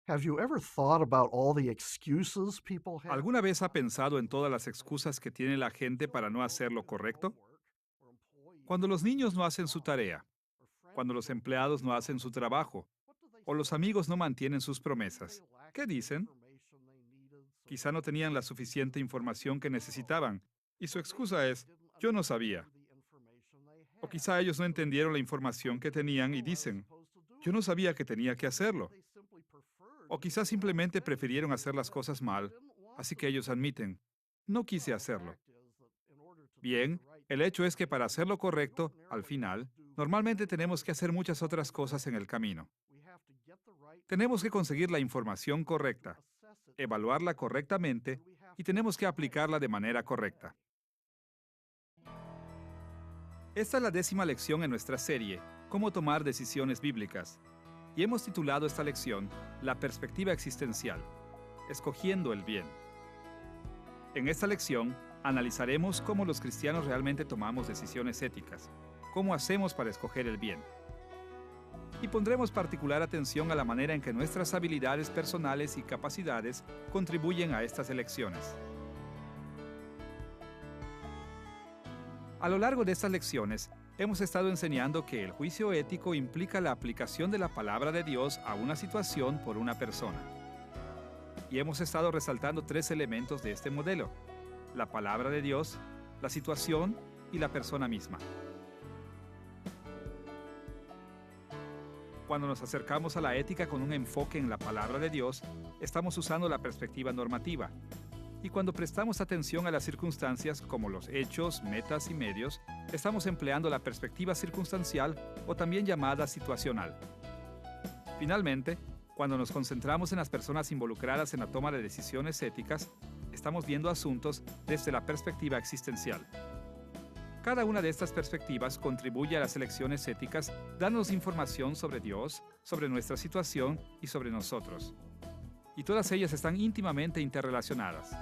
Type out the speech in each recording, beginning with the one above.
Have you ever thought about all the excuses people have ¿Alguna vez ha pensado en todas las excusas que tiene la gente para no hacer lo correcto? Cuando los niños no hacen su tarea, cuando los empleados no hacen su trabajo, o los amigos no mantienen sus promesas, ¿qué dicen? Quizá no tenían la suficiente información que necesitaban, y su excusa es, yo no sabía. O quizá ellos no entendieron la información que tenían y dicen, yo no sabía que tenía que hacerlo. O quizá simplemente prefirieron hacer las cosas mal, así que ellos admiten, no quise hacerlo. Bien, el hecho es que para hacer lo correcto, al final, normalmente tenemos que hacer muchas otras cosas en el camino. Tenemos que conseguir la información correcta, evaluarla correctamente y tenemos que aplicarla de manera correcta. Esta es la 10ª lección en nuestra serie, Cómo tomar decisiones bíblicas. Y hemos titulado esta lección, La perspectiva existencial, escogiendo el bien. En esta lección, analizaremos cómo los cristianos realmente tomamos decisiones éticas, cómo hacemos para escoger el bien. Y pondremos particular atención a la manera en que nuestras habilidades personales y capacidades contribuyen a estas elecciones. A lo largo de estas lecciones, hemos estado enseñando que el juicio ético implica la aplicación de la palabra de Dios a una situación por una persona. Y hemos estado resaltando 3 elementos de este modelo: la palabra de Dios, la situación y la persona misma. Cuando nos acercamos a la ética con un enfoque en la palabra de Dios, estamos usando la perspectiva normativa. Y cuando prestamos atención a las circunstancias como los hechos, metas y medios, estamos empleando la perspectiva circunstancial o también llamada situacional. Finalmente, cuando nos concentramos en las personas involucradas en la toma de decisiones éticas, estamos viendo asuntos desde la perspectiva existencial. Cada una de estas perspectivas contribuye a las elecciones éticas, dándonos información sobre Dios, sobre nuestra situación y sobre nosotros. Y todas ellas están íntimamente interrelacionadas.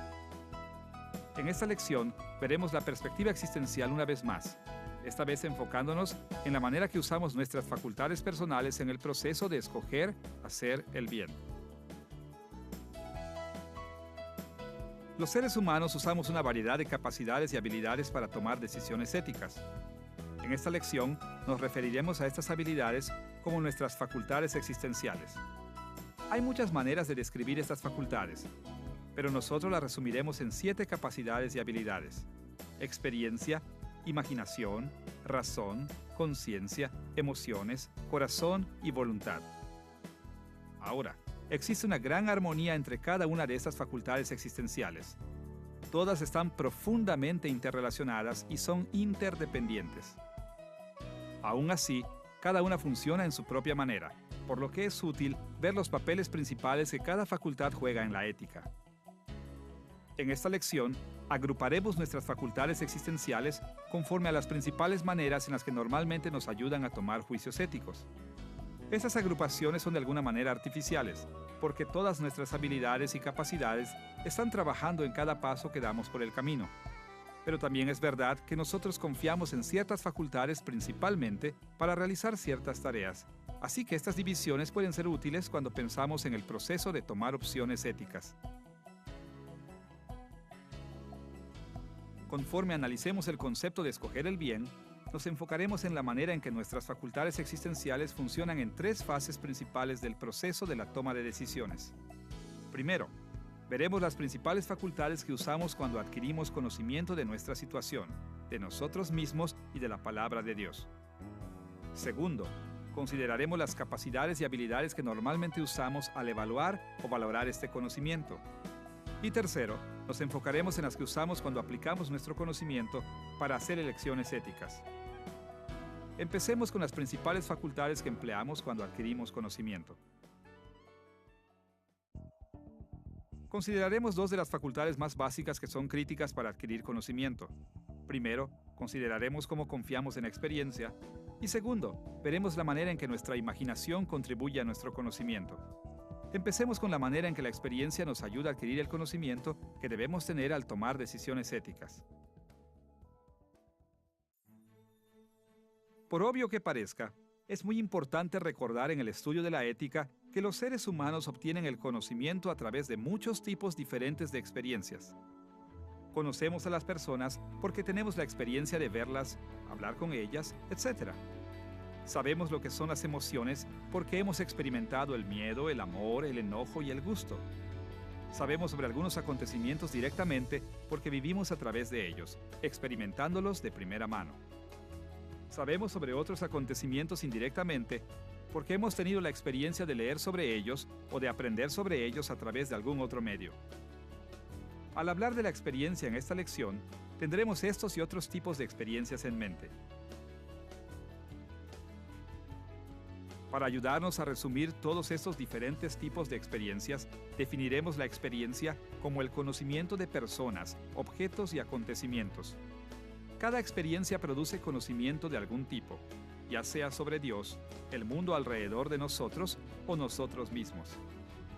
En esta lección veremos la perspectiva existencial una vez más, esta vez enfocándonos en la manera que usamos nuestras facultades personales en el proceso de escoger hacer el bien. Los seres humanos usamos una variedad de capacidades y habilidades para tomar decisiones éticas. En esta lección nos referiremos a estas habilidades como nuestras facultades existenciales. Hay muchas maneras de describir estas facultades, pero nosotros las resumiremos en 7 capacidades y habilidades: experiencia, imaginación, razón, conciencia, emociones, corazón y voluntad. Ahora, existe una gran armonía entre cada una de estas facultades existenciales. Todas están profundamente interrelacionadas y son interdependientes. Aún así, cada una funciona en su propia manera, por lo que es útil ver los papeles principales que cada facultad juega en la ética. En esta lección, agruparemos nuestras facultades existenciales conforme a las principales maneras en las que normalmente nos ayudan a tomar juicios éticos. Estas agrupaciones son de alguna manera artificiales, porque todas nuestras habilidades y capacidades están trabajando en cada paso que damos por el camino. Pero también es verdad que nosotros confiamos en ciertas facultades principalmente para realizar ciertas tareas, así que estas divisiones pueden ser útiles cuando pensamos en el proceso de tomar opciones éticas. Conforme analicemos el concepto de escoger el bien, nos enfocaremos en la manera en que nuestras facultades existenciales funcionan en 3 fases principales del proceso de la toma de decisiones. Primero, veremos las principales facultades que usamos cuando adquirimos conocimiento de nuestra situación, de nosotros mismos y de la palabra de Dios. Segundo, consideraremos las capacidades y habilidades que normalmente usamos al evaluar o valorar este conocimiento. Y tercero, nos enfocaremos en las que usamos cuando aplicamos nuestro conocimiento para hacer elecciones éticas. Empecemos con las principales facultades que empleamos cuando adquirimos conocimiento. Consideraremos 2 de las facultades más básicas que son críticas para adquirir conocimiento. Primero, consideraremos cómo confiamos en la experiencia. Y segundo, veremos la manera en que nuestra imaginación contribuye a nuestro conocimiento. Empecemos con la manera en que la experiencia nos ayuda a adquirir el conocimiento que debemos tener al tomar decisiones éticas. Por obvio que parezca, es muy importante recordar en el estudio de la ética que los seres humanos obtienen el conocimiento a través de muchos tipos diferentes de experiencias. Conocemos a las personas porque tenemos la experiencia de verlas, hablar con ellas, etc. Sabemos lo que son las emociones porque hemos experimentado el miedo, el amor, el enojo y el gusto. Sabemos sobre algunos acontecimientos directamente porque vivimos a través de ellos, experimentándolos de primera mano. Sabemos sobre otros acontecimientos indirectamente porque hemos tenido la experiencia de leer sobre ellos o de aprender sobre ellos a través de algún otro medio. Al hablar de la experiencia en esta lección, tendremos estos y otros tipos de experiencias en mente. Para ayudarnos a resumir todos estos diferentes tipos de experiencias, definiremos la experiencia como el conocimiento de personas, objetos y acontecimientos. Cada experiencia produce conocimiento de algún tipo, ya sea sobre Dios, el mundo alrededor de nosotros o nosotros mismos.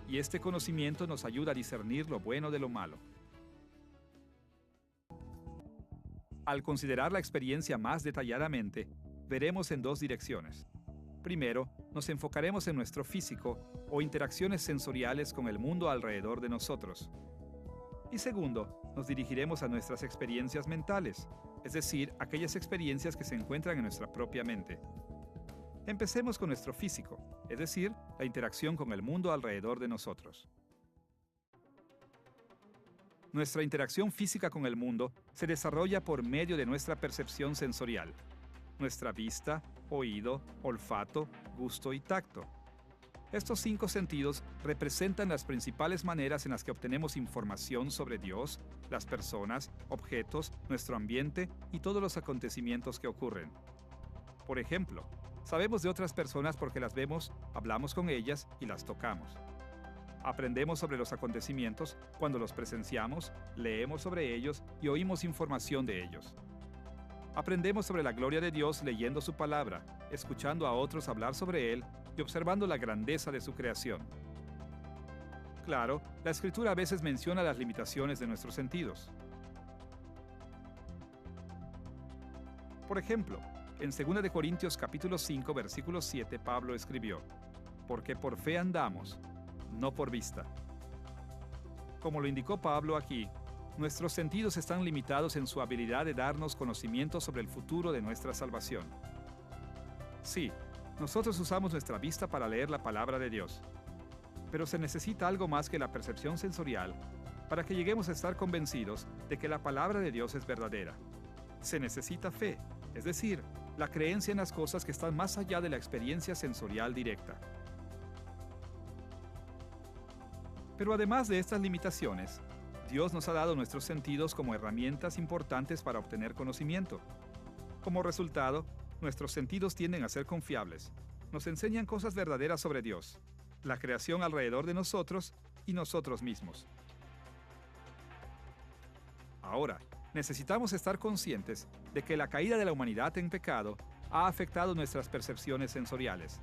Y este conocimiento nos ayuda a discernir lo bueno de lo malo. Al considerar la experiencia más detalladamente, veremos en dos direcciones. Primero, nos enfocaremos en nuestro físico o interacciones sensoriales con el mundo alrededor de nosotros. Y segundo, nos dirigiremos a nuestras experiencias mentales, es decir, aquellas experiencias que se encuentran en nuestra propia mente. Empecemos con nuestro físico, es decir, la interacción con el mundo alrededor de nosotros. Nuestra interacción física con el mundo se desarrolla por medio de nuestra percepción sensorial, nuestra vista, oído, olfato, gusto y tacto. Estos 5 sentidos representan las principales maneras en las que obtenemos información sobre Dios, las personas, objetos, nuestro ambiente y todos los acontecimientos que ocurren. Por ejemplo, sabemos de otras personas porque las vemos, hablamos con ellas y las tocamos. Aprendemos sobre los acontecimientos cuando los presenciamos, leemos sobre ellos y oímos información de ellos. Aprendemos sobre la gloria de Dios leyendo su palabra, escuchando a otros hablar sobre Él y observando la grandeza de su creación. Claro, la Escritura a veces menciona las limitaciones de nuestros sentidos. Por ejemplo, en 2 de Corintios capítulo 5, versículo 7, Pablo escribió: «Porque por fe andamos, no por vista». Como lo indicó Pablo aquí, nuestros sentidos están limitados en su habilidad de darnos conocimiento sobre el futuro de nuestra salvación. Sí, nosotros usamos nuestra vista para leer la palabra de Dios, pero se necesita algo más que la percepción sensorial para que lleguemos a estar convencidos de que la palabra de Dios es verdadera. Se necesita fe, es decir, la creencia en las cosas que están más allá de la experiencia sensorial directa. Pero además de estas limitaciones, Dios nos ha dado nuestros sentidos como herramientas importantes para obtener conocimiento. Como resultado, nuestros sentidos tienden a ser confiables. Nos enseñan cosas verdaderas sobre Dios, la creación alrededor de nosotros y nosotros mismos. Ahora, necesitamos estar conscientes de que la caída de la humanidad en pecado ha afectado nuestras percepciones sensoriales.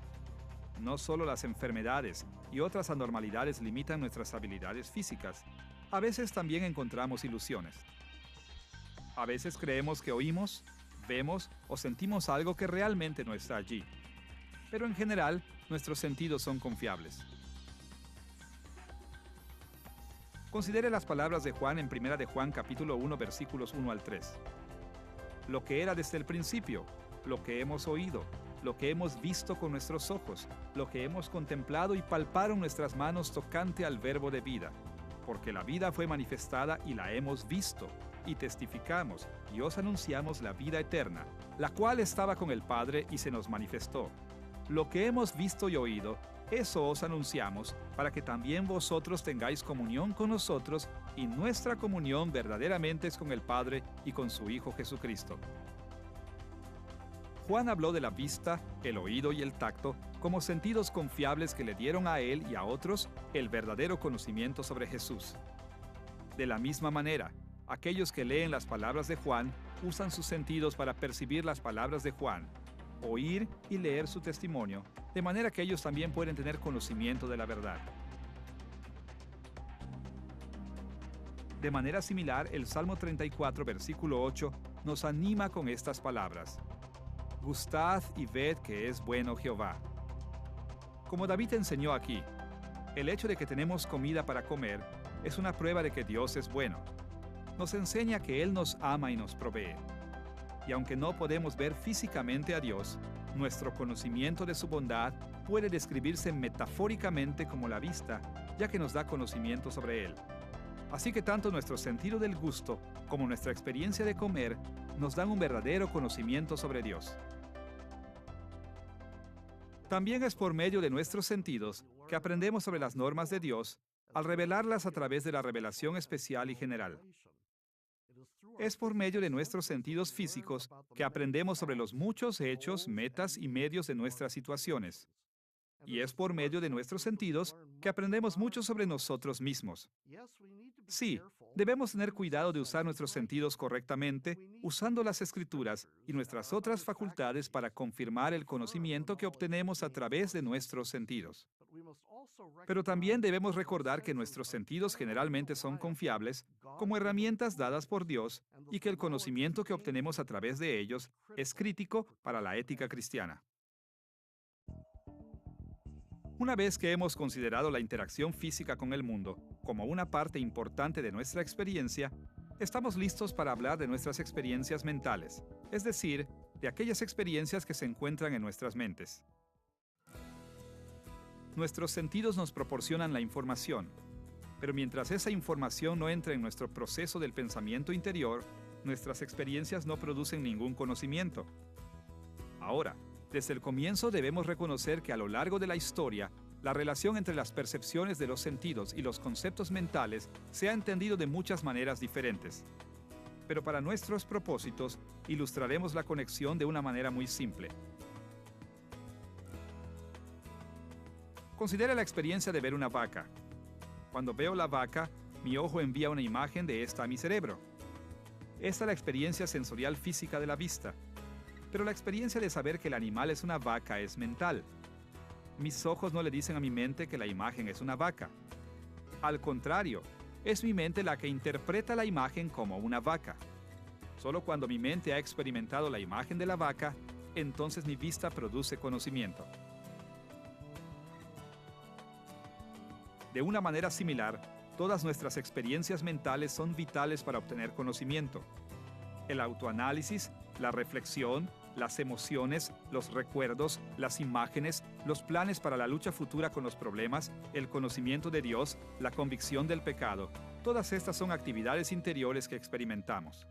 No solo las enfermedades y otras anormalidades limitan nuestras habilidades físicas, a veces también encontramos ilusiones. A veces creemos que oímos, vemos o sentimos algo que realmente no está allí. Pero en general, nuestros sentidos son confiables. Considere las palabras de Juan en 1 de Juan capítulo 1 versículos 1 al 3. Lo que era desde el principio, lo que hemos oído, lo que hemos visto con nuestros ojos, lo que hemos contemplado y palparon nuestras manos tocante al verbo de vida. Porque la vida fue manifestada y la hemos visto, y testificamos, y os anunciamos la vida eterna, la cual estaba con el Padre y se nos manifestó. Lo que hemos visto y oído, eso os anunciamos, para que también vosotros tengáis comunión con nosotros, y nuestra comunión verdaderamente es con el Padre y con su Hijo Jesucristo. Juan habló de la vista, el oído y el tacto como sentidos confiables que le dieron a él y a otros el verdadero conocimiento sobre Jesús. De la misma manera, aquellos que leen las palabras de Juan usan sus sentidos para percibir las palabras de Juan, oír y leer su testimonio, de manera que ellos también pueden tener conocimiento de la verdad. De manera similar, el Salmo 34, versículo 8, nos anima con estas palabras: «Gustad y ved que es bueno Jehová». Como David enseñó aquí, el hecho de que tenemos comida para comer es una prueba de que Dios es bueno. Nos enseña que Él nos ama y nos provee. Y aunque no podemos ver físicamente a Dios, nuestro conocimiento de su bondad puede describirse metafóricamente como la vista, ya que nos da conocimiento sobre Él. Así que tanto nuestro sentido del gusto como nuestra experiencia de comer nos dan un verdadero conocimiento sobre Dios. También es por medio de nuestros sentidos que aprendemos sobre las normas de Dios al revelarlas a través de la revelación especial y general. Es por medio de nuestros sentidos físicos que aprendemos sobre los muchos hechos, metas y medios de nuestras situaciones. Y es por medio de nuestros sentidos que aprendemos mucho sobre nosotros mismos. Sí, debemos tener cuidado de usar nuestros sentidos correctamente, usando las escrituras y nuestras otras facultades para confirmar el conocimiento que obtenemos a través de nuestros sentidos. Pero también debemos recordar que nuestros sentidos generalmente son confiables como herramientas dadas por Dios y que el conocimiento que obtenemos a través de ellos es crítico para la ética cristiana. Una vez que hemos considerado la interacción física con el mundo como una parte importante de nuestra experiencia, estamos listos para hablar de nuestras experiencias mentales, es decir, de aquellas experiencias que se encuentran en nuestras mentes. Nuestros sentidos nos proporcionan la información, pero mientras esa información no entra en nuestro proceso del pensamiento interior, nuestras experiencias no producen ningún conocimiento. Ahora, desde el comienzo debemos reconocer que a lo largo de la historia, la relación entre las percepciones de los sentidos y los conceptos mentales se ha entendido de muchas maneras diferentes. Pero para nuestros propósitos, ilustraremos la conexión de una manera muy simple. Considera la experiencia de ver una vaca. Cuando veo la vaca, mi ojo envía una imagen de esta a mi cerebro. Esta es la experiencia sensorial física de la vista. Pero la experiencia de saber que el animal es una vaca es mental. Mis ojos no le dicen a mi mente que la imagen es una vaca. Al contrario, es mi mente la que interpreta la imagen como una vaca. Solo cuando mi mente ha experimentado la imagen de la vaca, entonces mi vista produce conocimiento. De una manera similar, todas nuestras experiencias mentales son vitales para obtener conocimiento. El autoanálisis, la reflexión, las emociones, los recuerdos, las imágenes, los planes para la lucha futura con los problemas, el conocimiento de Dios, la convicción del pecado. Todas estas son actividades interiores que experimentamos.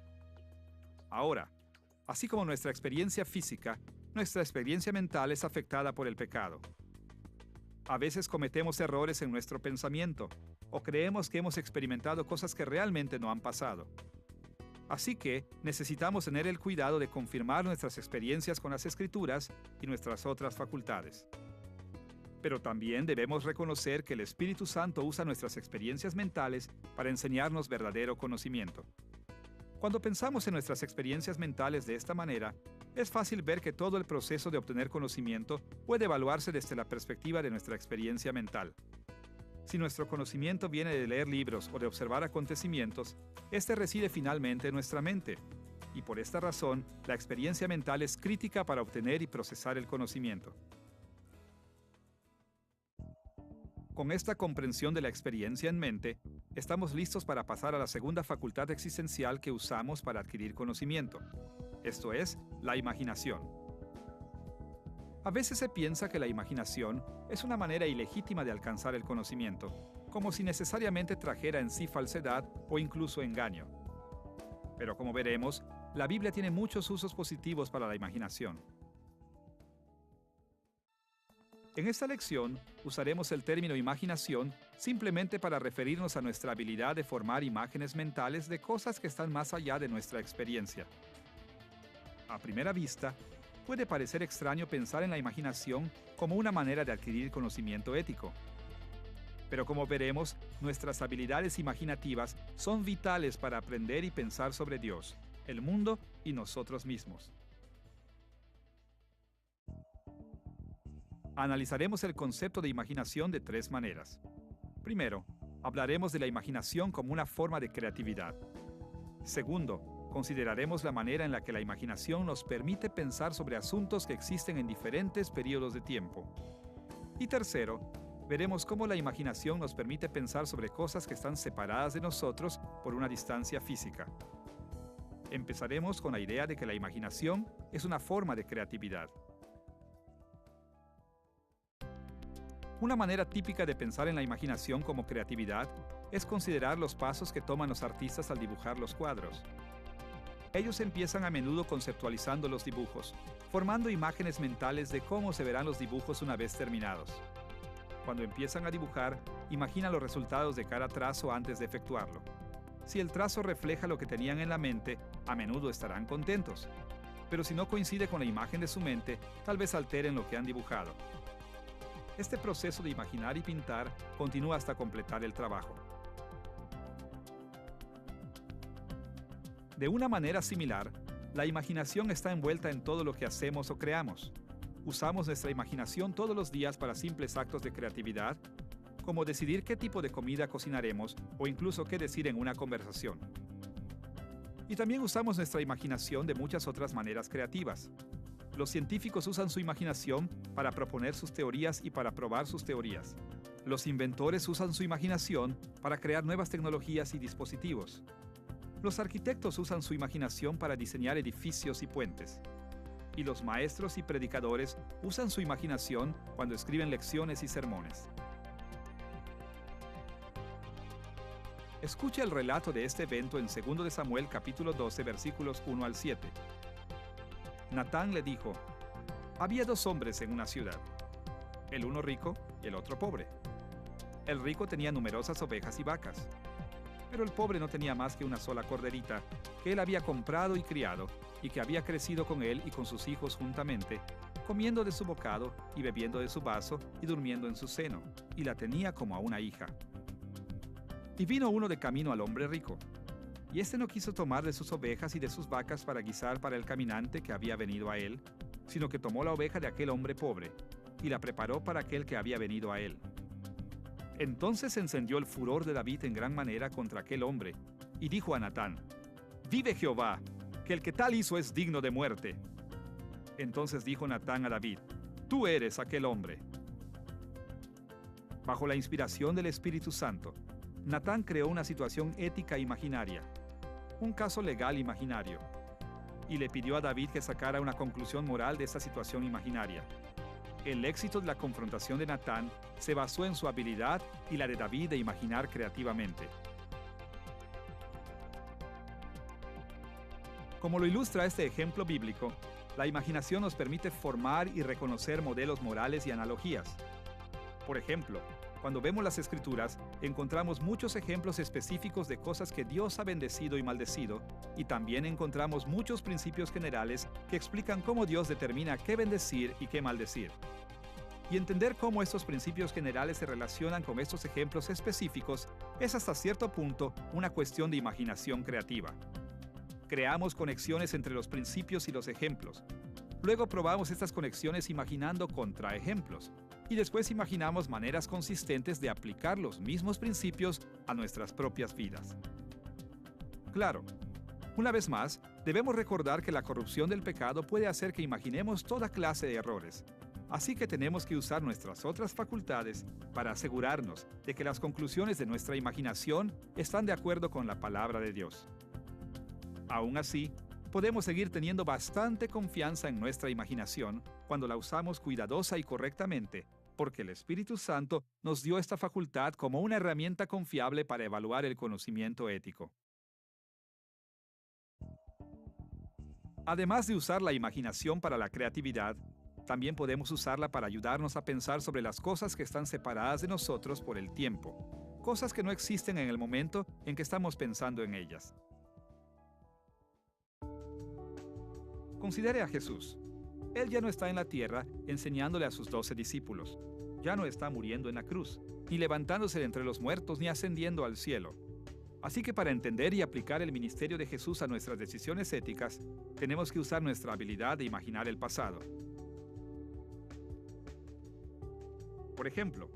Ahora, así como nuestra experiencia física, nuestra experiencia mental es afectada por el pecado. A veces cometemos errores en nuestro pensamiento o creemos que hemos experimentado cosas que realmente no han pasado. Así que necesitamos tener el cuidado de confirmar nuestras experiencias con las Escrituras y nuestras otras facultades. Pero también debemos reconocer que el Espíritu Santo usa nuestras experiencias mentales para enseñarnos verdadero conocimiento. Cuando pensamos en nuestras experiencias mentales de esta manera, es fácil ver que todo el proceso de obtener conocimiento puede evaluarse desde la perspectiva de nuestra experiencia mental. Si nuestro conocimiento viene de leer libros o de observar acontecimientos, este reside finalmente en nuestra mente. Y por esta razón, la experiencia mental es crítica para obtener y procesar el conocimiento. Con esta comprensión de la experiencia en mente, estamos listos para pasar a la segunda facultad existencial que usamos para adquirir conocimiento. Esto es, la imaginación. A veces se piensa que la imaginación es una manera ilegítima de alcanzar el conocimiento, como si necesariamente trajera en sí falsedad o incluso engaño. Pero como veremos, la Biblia tiene muchos usos positivos para la imaginación. En esta lección usaremos el término imaginación simplemente para referirnos a nuestra habilidad de formar imágenes mentales de cosas que están más allá de nuestra experiencia. A primera vista, puede parecer extraño pensar en la imaginación como una manera de adquirir conocimiento ético. Pero como veremos, nuestras habilidades imaginativas son vitales para aprender y pensar sobre Dios, el mundo y nosotros mismos. Analizaremos el concepto de imaginación de tres maneras. Primero, hablaremos de la imaginación como una forma de creatividad. Segundo, consideraremos la manera en la que la imaginación nos permite pensar sobre asuntos que existen en diferentes periodos de tiempo. Y tercero, veremos cómo la imaginación nos permite pensar sobre cosas que están separadas de nosotros por una distancia física. Empezaremos con la idea de que la imaginación es una forma de creatividad. Una manera típica de pensar en la imaginación como creatividad es considerar los pasos que toman los artistas al dibujar los cuadros. Ellos empiezan a menudo conceptualizando los dibujos, formando imágenes mentales de cómo se verán los dibujos una vez terminados. Cuando empiezan a dibujar, imaginan los resultados de cada trazo antes de efectuarlo. Si el trazo refleja lo que tenían en la mente, a menudo estarán contentos. Pero si no coincide con la imagen de su mente, tal vez alteren lo que han dibujado. Este proceso de imaginar y pintar continúa hasta completar el trabajo. De una manera similar, la imaginación está envuelta en todo lo que hacemos o creamos. Usamos nuestra imaginación todos los días para simples actos de creatividad, como decidir qué tipo de comida cocinaremos o incluso qué decir en una conversación. Y también usamos nuestra imaginación de muchas otras maneras creativas. Los científicos usan su imaginación para proponer sus teorías y para probar sus teorías. Los inventores usan su imaginación para crear nuevas tecnologías y dispositivos. Los arquitectos usan su imaginación para diseñar edificios y puentes. Y los maestros y predicadores usan su imaginación cuando escriben lecciones y sermones. Escucha el relato de este evento en 2 de Samuel capítulo 12 versículos 1 al 7. Natán le dijo: había 2 hombres en una ciudad, el uno rico y el otro pobre. El rico tenía numerosas ovejas y vacas, pero el pobre no tenía más que una sola corderita que él había comprado y criado y que había crecido con él y con sus hijos juntamente, comiendo de su bocado y bebiendo de su vaso y durmiendo en su seno, y la tenía como a una hija. Y vino uno de camino al hombre rico, y éste no quiso tomar de sus ovejas y de sus vacas para guisar para el caminante que había venido a él, sino que tomó la oveja de aquel hombre pobre, y la preparó para aquel que había venido a él. Entonces se encendió el furor de David en gran manera contra aquel hombre, y dijo a Natán: «Vive Jehová, que el que tal hizo es digno de muerte». Entonces dijo Natán a David: «Tú eres aquel hombre». Bajo la inspiración del Espíritu Santo, Natán creó una situación ética imaginaria, un caso legal imaginario, y le pidió a David que sacara una conclusión moral de esta situación imaginaria. El éxito de la confrontación de Natán se basó en su habilidad y la de David de imaginar creativamente. Como lo ilustra este ejemplo bíblico, la imaginación nos permite formar y reconocer modelos morales y analogías. Por ejemplo, cuando vemos las Escrituras, encontramos muchos ejemplos específicos de cosas que Dios ha bendecido y maldecido, y también encontramos muchos principios generales que explican cómo Dios determina qué bendecir y qué maldecir. Y entender cómo estos principios generales se relacionan con estos ejemplos específicos es hasta cierto punto una cuestión de imaginación creativa. Creamos conexiones entre los principios y los ejemplos. Luego probamos estas conexiones imaginando contraejemplos. Y después imaginamos maneras consistentes de aplicar los mismos principios a nuestras propias vidas. Claro, una vez más, debemos recordar que la corrupción del pecado puede hacer que imaginemos toda clase de errores. Así que tenemos que usar nuestras otras facultades para asegurarnos de que las conclusiones de nuestra imaginación están de acuerdo con la palabra de Dios. Aún así, podemos seguir teniendo bastante confianza en nuestra imaginación cuando la usamos cuidadosa y correctamente, porque el Espíritu Santo nos dio esta facultad como una herramienta confiable para evaluar el conocimiento ético. Además de usar la imaginación para la creatividad, también podemos usarla para ayudarnos a pensar sobre las cosas que están separadas de nosotros por el tiempo, cosas que no existen en el momento en que estamos pensando en ellas. Considere a Jesús. Él ya no está en la tierra enseñándole a sus 12 discípulos. Ya no está muriendo en la cruz, ni levantándose de entre los muertos, ni ascendiendo al cielo. Así que para entender y aplicar el ministerio de Jesús a nuestras decisiones éticas, tenemos que usar nuestra habilidad de imaginar el pasado. Por ejemplo,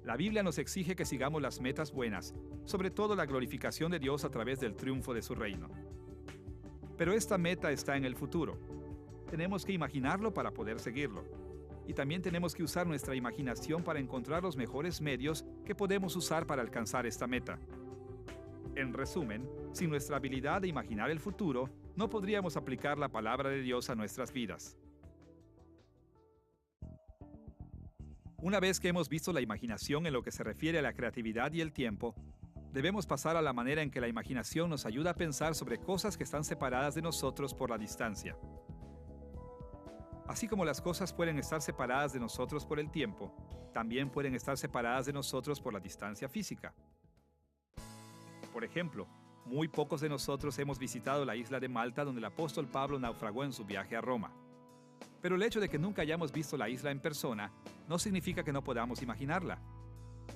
la Biblia nos exige que sigamos las metas buenas, sobre todo la glorificación de Dios a través del triunfo de su reino. Pero esta meta está en el futuro. Tenemos que imaginarlo para poder seguirlo. Y también tenemos que usar nuestra imaginación para encontrar los mejores medios que podemos usar para alcanzar esta meta. En resumen, sin nuestra habilidad de imaginar el futuro, no podríamos aplicar la palabra de Dios a nuestras vidas. Una vez que hemos visto la imaginación en lo que se refiere a la creatividad y el tiempo, debemos pasar a la manera en que la imaginación nos ayuda a pensar sobre cosas que están separadas de nosotros por la distancia. Así como las cosas pueden estar separadas de nosotros por el tiempo, también pueden estar separadas de nosotros por la distancia física. Por ejemplo, muy pocos de nosotros hemos visitado la isla de Malta donde el apóstol Pablo naufragó en su viaje a Roma. Pero el hecho de que nunca hayamos visto la isla en persona no significa que no podamos imaginarla.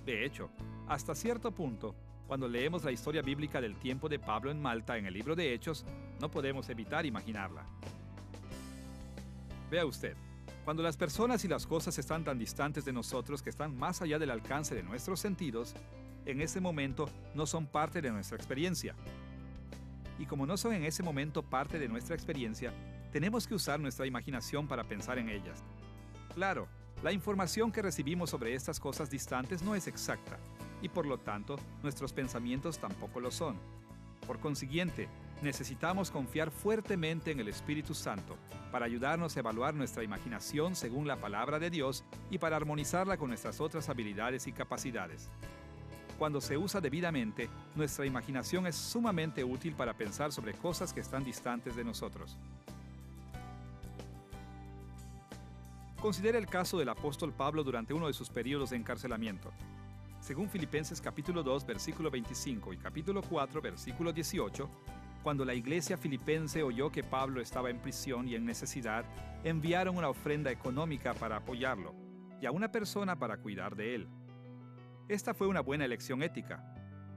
De hecho, hasta cierto punto, cuando leemos la historia bíblica del tiempo de Pablo en Malta en el libro de Hechos, no podemos evitar imaginarla. Vea usted, cuando las personas y las cosas están tan distantes de nosotros que están más allá del alcance de nuestros sentidos, en ese momento no son parte de nuestra experiencia. Y como no son en ese momento parte de nuestra experiencia, tenemos que usar nuestra imaginación para pensar en ellas. Claro, la información que recibimos sobre estas cosas distantes no es exacta, y por lo tanto, nuestros pensamientos tampoco lo son. Por consiguiente, necesitamos confiar fuertemente en el Espíritu Santo para ayudarnos a evaluar nuestra imaginación según la palabra de Dios y para armonizarla con nuestras otras habilidades y capacidades. Cuando se usa debidamente, nuestra imaginación es sumamente útil para pensar sobre cosas que están distantes de nosotros. Considere el caso del apóstol Pablo durante uno de sus periodos de encarcelamiento. Según Filipenses capítulo 2, versículo 25 y capítulo 4, versículo 18, cuando la iglesia filipense oyó que Pablo estaba en prisión y en necesidad, enviaron una ofrenda económica para apoyarlo y a una persona para cuidar de él. Esta fue una buena elección ética.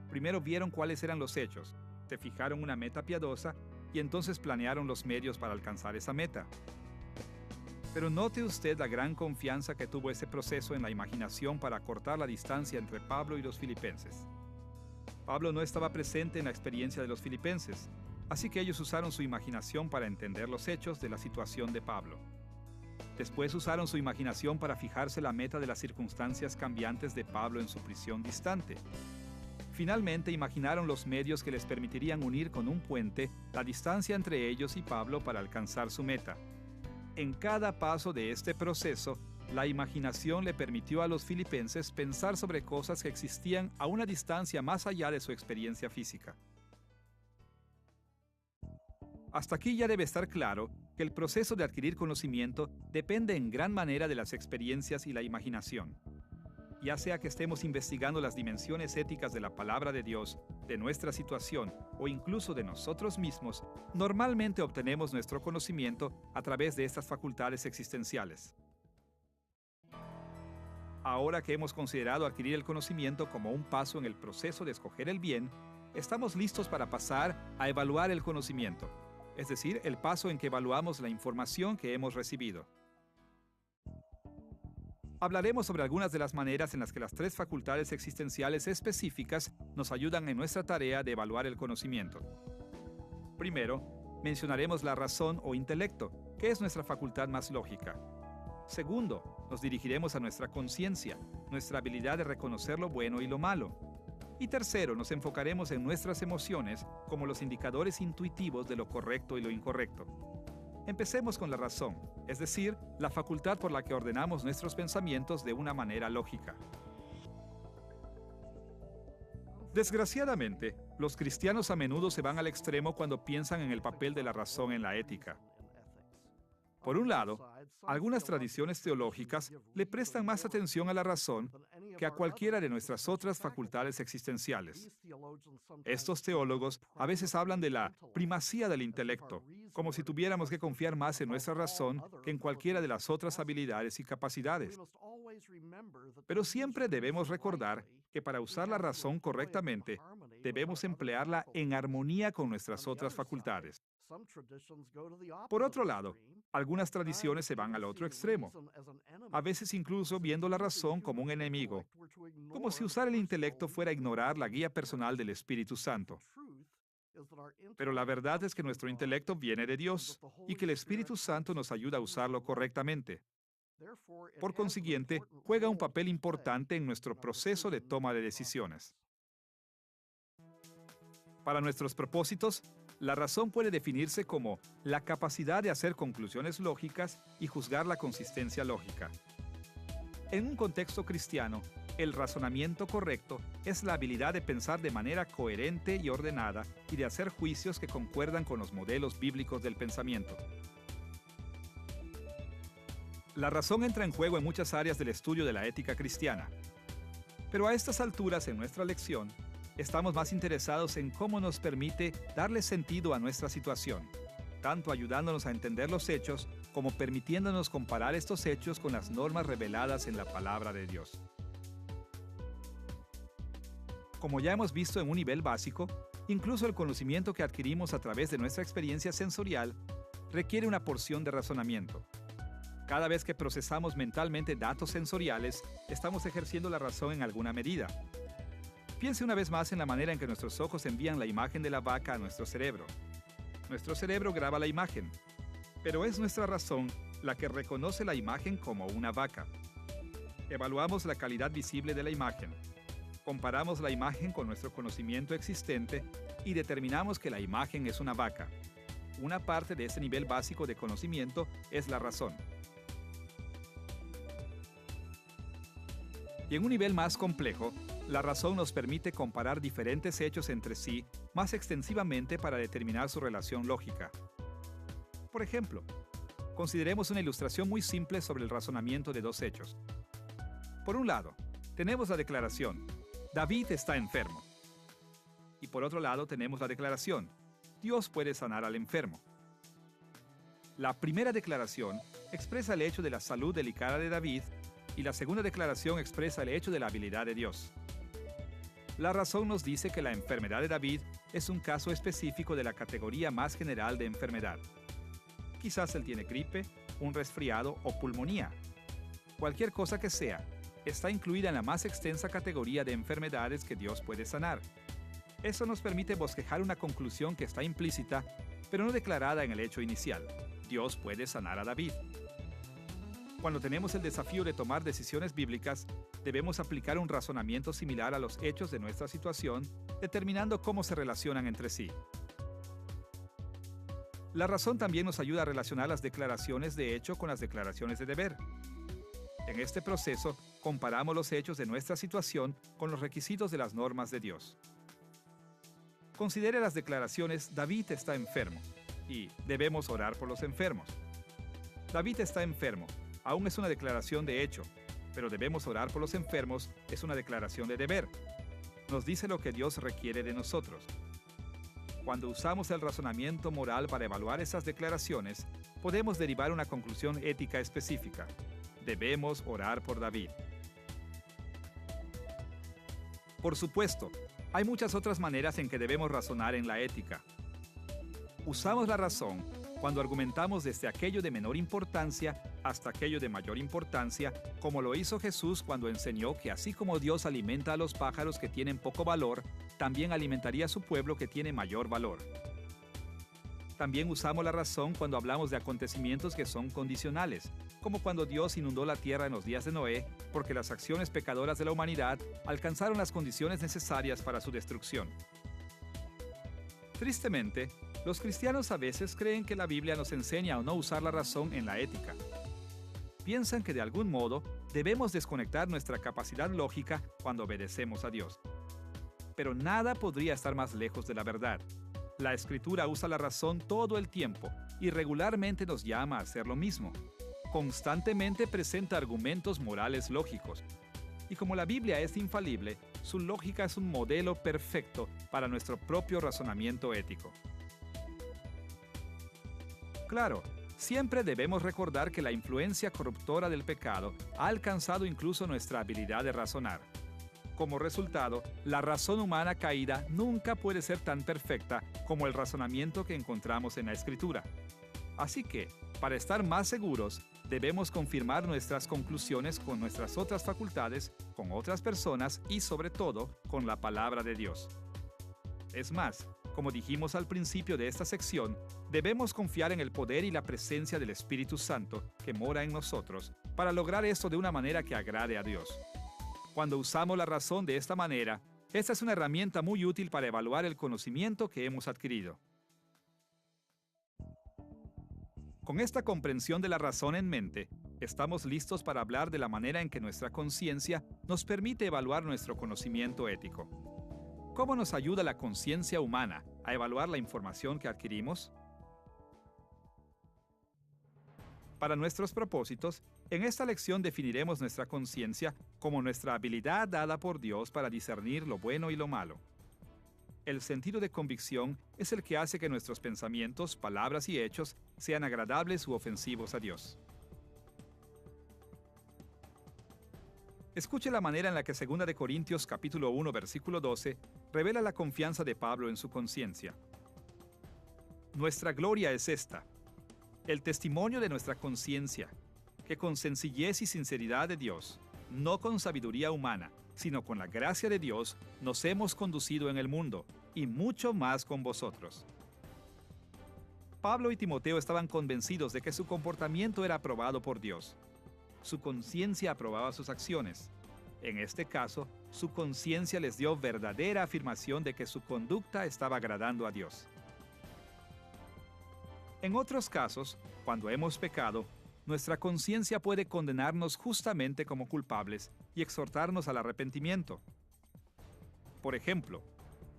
Primero vieron cuáles eran los hechos, se fijaron una meta piadosa y entonces planearon los medios para alcanzar esa meta. Pero note usted la gran confianza que tuvo ese proceso en la imaginación para acortar la distancia entre Pablo y los filipenses. Pablo no estaba presente en la experiencia de los filipenses, así que ellos usaron su imaginación para entender los hechos de la situación de Pablo. Después usaron su imaginación para fijarse la meta de las circunstancias cambiantes de Pablo en su prisión distante. Finalmente imaginaron los medios que les permitirían unir con un puente la distancia entre ellos y Pablo para alcanzar su meta. En cada paso de este proceso, la imaginación le permitió a los filipenses pensar sobre cosas que existían a una distancia más allá de su experiencia física. Hasta aquí ya debe estar claro que el proceso de adquirir conocimiento depende en gran manera de las experiencias y la imaginación. Ya sea que estemos investigando las dimensiones éticas de la palabra de Dios, de nuestra situación o incluso de nosotros mismos, normalmente obtenemos nuestro conocimiento a través de estas facultades existenciales. Ahora que hemos considerado adquirir el conocimiento como un paso en el proceso de escoger el bien, estamos listos para pasar a evaluar el conocimiento, es decir, el paso en que evaluamos la información que hemos recibido. Hablaremos sobre algunas de las maneras en las que las tres facultades existenciales específicas nos ayudan en nuestra tarea de evaluar el conocimiento. Primero, mencionaremos la razón o intelecto, que es nuestra facultad más lógica. Segundo, nos dirigiremos a nuestra conciencia, nuestra habilidad de reconocer lo bueno y lo malo. Y tercero, nos enfocaremos en nuestras emociones como los indicadores intuitivos de lo correcto y lo incorrecto. Empecemos con la razón, es decir, la facultad por la que ordenamos nuestros pensamientos de una manera lógica. Desgraciadamente, los cristianos a menudo se van al extremo cuando piensan en el papel de la razón en la ética. Por un lado, algunas tradiciones teológicas le prestan más atención a la razón que a cualquiera de nuestras otras facultades existenciales. Estos teólogos a veces hablan de la primacía del intelecto, como si tuviéramos que confiar más en nuestra razón que en cualquiera de las otras habilidades y capacidades. Pero siempre debemos recordar que para usar la razón correctamente, debemos emplearla en armonía con nuestras otras facultades. Por otro lado, algunas tradiciones se van al otro extremo, a veces incluso viendo la razón como un enemigo, como si usar el intelecto fuera ignorar la guía personal del Espíritu Santo. Pero la verdad es que nuestro intelecto viene de Dios y que el Espíritu Santo nos ayuda a usarlo correctamente. Por consiguiente, juega un papel importante en nuestro proceso de toma de decisiones. Para nuestros propósitos, la razón puede definirse como la capacidad de hacer conclusiones lógicas y juzgar la consistencia lógica. En un contexto cristiano, el razonamiento correcto es la habilidad de pensar de manera coherente y ordenada y de hacer juicios que concuerdan con los modelos bíblicos del pensamiento. La razón entra en juego en muchas áreas del estudio de la ética cristiana. Pero a estas alturas en nuestra lección, estamos más interesados en cómo nos permite darle sentido a nuestra situación, tanto ayudándonos a entender los hechos como permitiéndonos comparar estos hechos con las normas reveladas en la palabra de Dios. Como ya hemos visto en un nivel básico, incluso el conocimiento que adquirimos a través de nuestra experiencia sensorial requiere una porción de razonamiento. Cada vez que procesamos mentalmente datos sensoriales, estamos ejerciendo la razón en alguna medida. Piense una vez más en la manera en que nuestros ojos envían la imagen de la vaca a nuestro cerebro. Nuestro cerebro graba la imagen, pero es nuestra razón la que reconoce la imagen como una vaca. Evaluamos la calidad visible de la imagen. Comparamos la imagen con nuestro conocimiento existente y determinamos que la imagen es una vaca. Una parte de ese nivel básico de conocimiento es la razón. Y en un nivel más complejo, la razón nos permite comparar diferentes hechos entre sí más extensivamente para determinar su relación lógica. Por ejemplo, consideremos una ilustración muy simple sobre el razonamiento de dos hechos. Por un lado, tenemos la declaración, David está enfermo. Y por otro lado tenemos la declaración, Dios puede sanar al enfermo. La primera declaración expresa el hecho de la salud delicada de David y la segunda declaración expresa el hecho de la habilidad de Dios. La razón nos dice que la enfermedad de David es un caso específico de la categoría más general de enfermedad. Quizás él tiene gripe, un resfriado o pulmonía. Cualquier cosa que sea, está incluida en la más extensa categoría de enfermedades que Dios puede sanar. Eso nos permite bosquejar una conclusión que está implícita, pero no declarada en el hecho inicial. Dios puede sanar a David. Cuando tenemos el desafío de tomar decisiones bíblicas, debemos aplicar un razonamiento similar a los hechos de nuestra situación, determinando cómo se relacionan entre sí. La razón también nos ayuda a relacionar las declaraciones de hecho con las declaraciones de deber. En este proceso, comparamos los hechos de nuestra situación con los requisitos de las normas de Dios. Considere las declaraciones David está enfermo y debemos orar por los enfermos. David está enfermo. Aún es una declaración de hecho, pero debemos orar por los enfermos es una declaración de deber. Nos dice lo que Dios requiere de nosotros. Cuando usamos el razonamiento moral para evaluar esas declaraciones, podemos derivar una conclusión ética específica. Debemos orar por David. Por supuesto, hay muchas otras maneras en que debemos razonar en la ética. Usamos la razón cuando argumentamos desde aquello de menor importancia hasta aquello de mayor importancia, como lo hizo Jesús cuando enseñó que así como Dios alimenta a los pájaros que tienen poco valor, también alimentaría a su pueblo que tiene mayor valor. También usamos la razón cuando hablamos de acontecimientos que son condicionales, como cuando Dios inundó la tierra en los días de Noé, porque las acciones pecadoras de la humanidad alcanzaron las condiciones necesarias para su destrucción. Tristemente, los cristianos a veces creen que la Biblia nos enseña a no usar la razón en la ética. Piensan que de algún modo debemos desconectar nuestra capacidad lógica cuando obedecemos a Dios. Pero nada podría estar más lejos de la verdad. La Escritura usa la razón todo el tiempo y regularmente nos llama a hacer lo mismo. Constantemente presenta argumentos morales lógicos. Y como la Biblia es infalible, su lógica es un modelo perfecto para nuestro propio razonamiento ético. Claro, siempre debemos recordar que la influencia corruptora del pecado ha alcanzado incluso nuestra habilidad de razonar. Como resultado, la razón humana caída nunca puede ser tan perfecta como el razonamiento que encontramos en la Escritura. Así que, para estar más seguros, debemos confirmar nuestras conclusiones con nuestras otras facultades, con otras personas y sobre todo, con la palabra de Dios. Es más, Como dijimos al principio de esta sección, debemos confiar en el poder y la presencia del Espíritu Santo que mora en nosotros para lograr esto de una manera que agrade a Dios. Cuando usamos la razón de esta manera, esta es una herramienta muy útil para evaluar el conocimiento que hemos adquirido. Con esta comprensión de la razón en mente, estamos listos para hablar de la manera en que nuestra conciencia nos permite evaluar nuestro conocimiento ético. ¿Cómo nos ayuda la conciencia humana a evaluar la información que adquirimos? Para nuestros propósitos, en esta lección definiremos nuestra conciencia como nuestra habilidad dada por Dios para discernir lo bueno y lo malo. El sentido de convicción es el que hace que nuestros pensamientos, palabras y hechos sean agradables u ofensivos a Dios. Escuche la manera en la que 2 de Corintios capítulo 1 versículo 12 revela la confianza de Pablo en su conciencia. Nuestra gloria es esta, el testimonio de nuestra conciencia, que con sencillez y sinceridad de Dios, no con sabiduría humana, sino con la gracia de Dios, nos hemos conducido en el mundo, y mucho más con vosotros. Pablo y Timoteo estaban convencidos de que su comportamiento era aprobado por Dios. Su conciencia aprobaba sus acciones. En este caso, su conciencia les dio verdadera afirmación de que su conducta estaba agradando a Dios. En otros casos, cuando hemos pecado, nuestra conciencia puede condenarnos justamente como culpables y exhortarnos al arrepentimiento. Por ejemplo,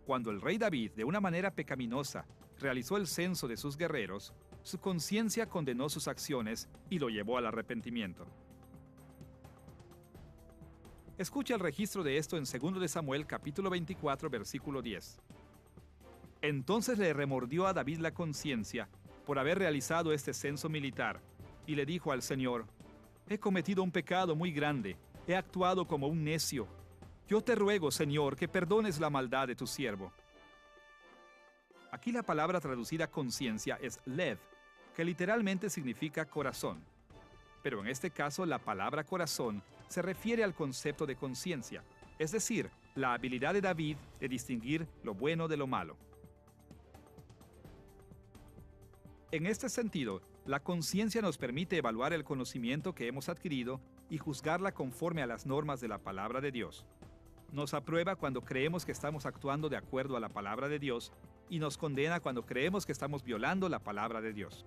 cuando el rey David, de una manera pecaminosa, realizó el censo de sus guerreros, su conciencia condenó sus acciones y lo llevó al arrepentimiento. Escucha el registro de esto en 2 de Samuel capítulo 24 versículo 10. Entonces le remordió a David la conciencia por haber realizado este censo militar, y le dijo al Señor: he cometido un pecado muy grande, he actuado como un necio. Yo te ruego, Señor, que perdones la maldad de tu siervo. Aquí la palabra traducida conciencia es lev, que literalmente significa corazón. Pero en este caso la palabra corazón se refiere al concepto de conciencia, es decir, la habilidad de David de distinguir lo bueno de lo malo. En este sentido, la conciencia nos permite evaluar el conocimiento que hemos adquirido y juzgarla conforme a las normas de la palabra de Dios. Nos aprueba cuando creemos que estamos actuando de acuerdo a la palabra de Dios y nos condena cuando creemos que estamos violando la palabra de Dios.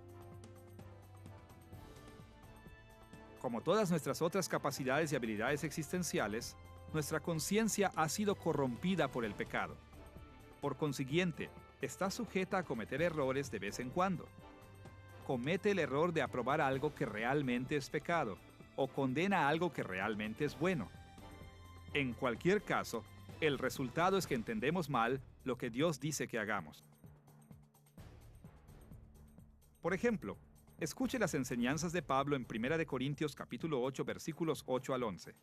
Como todas nuestras otras capacidades y habilidades existenciales, nuestra conciencia ha sido corrompida por el pecado. Por consiguiente, está sujeta a cometer errores de vez en cuando. Comete el error de aprobar algo que realmente es pecado, o condena algo que realmente es bueno. En cualquier caso, el resultado es que entendemos mal lo que Dios dice que hagamos. Por ejemplo, escuche las enseñanzas de Pablo en 1 de Corintios capítulo 8 versículos 8 al 11.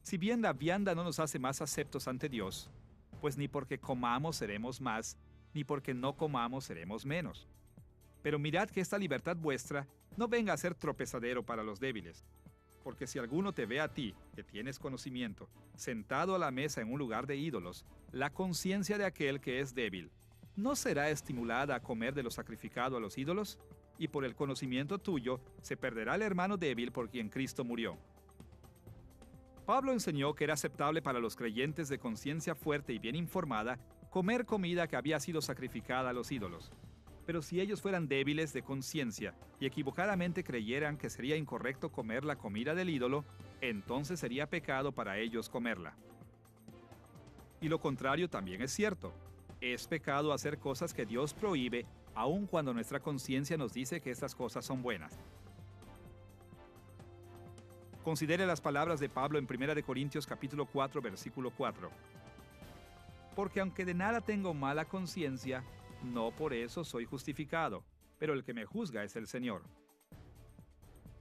Si bien la vianda no nos hace más aceptos ante Dios, pues ni porque comamos seremos más, ni porque no comamos seremos menos. Pero mirad que esta libertad vuestra no venga a ser tropezadero para los débiles. Porque si alguno te ve a ti, que tienes conocimiento, sentado a la mesa en un lugar de ídolos, la conciencia de aquel que es débil, ¿no será estimulada a comer de lo sacrificado a los ídolos? Y por el conocimiento tuyo se perderá el hermano débil por quien Cristo murió. Pablo enseñó que era aceptable para los creyentes de conciencia fuerte y bien informada comer comida que había sido sacrificada a los ídolos. Pero si ellos fueran débiles de conciencia y equivocadamente creyeran que sería incorrecto comer la comida del ídolo, entonces sería pecado para ellos comerla. Y lo contrario también es cierto. Es pecado hacer cosas que Dios prohíbe, aun cuando nuestra conciencia nos dice que estas cosas son buenas. Considere las palabras de Pablo en 1 de Corintios capítulo 4 versículo 4. Porque aunque de nada tengo mala conciencia, no por eso soy justificado, pero el que me juzga es el Señor.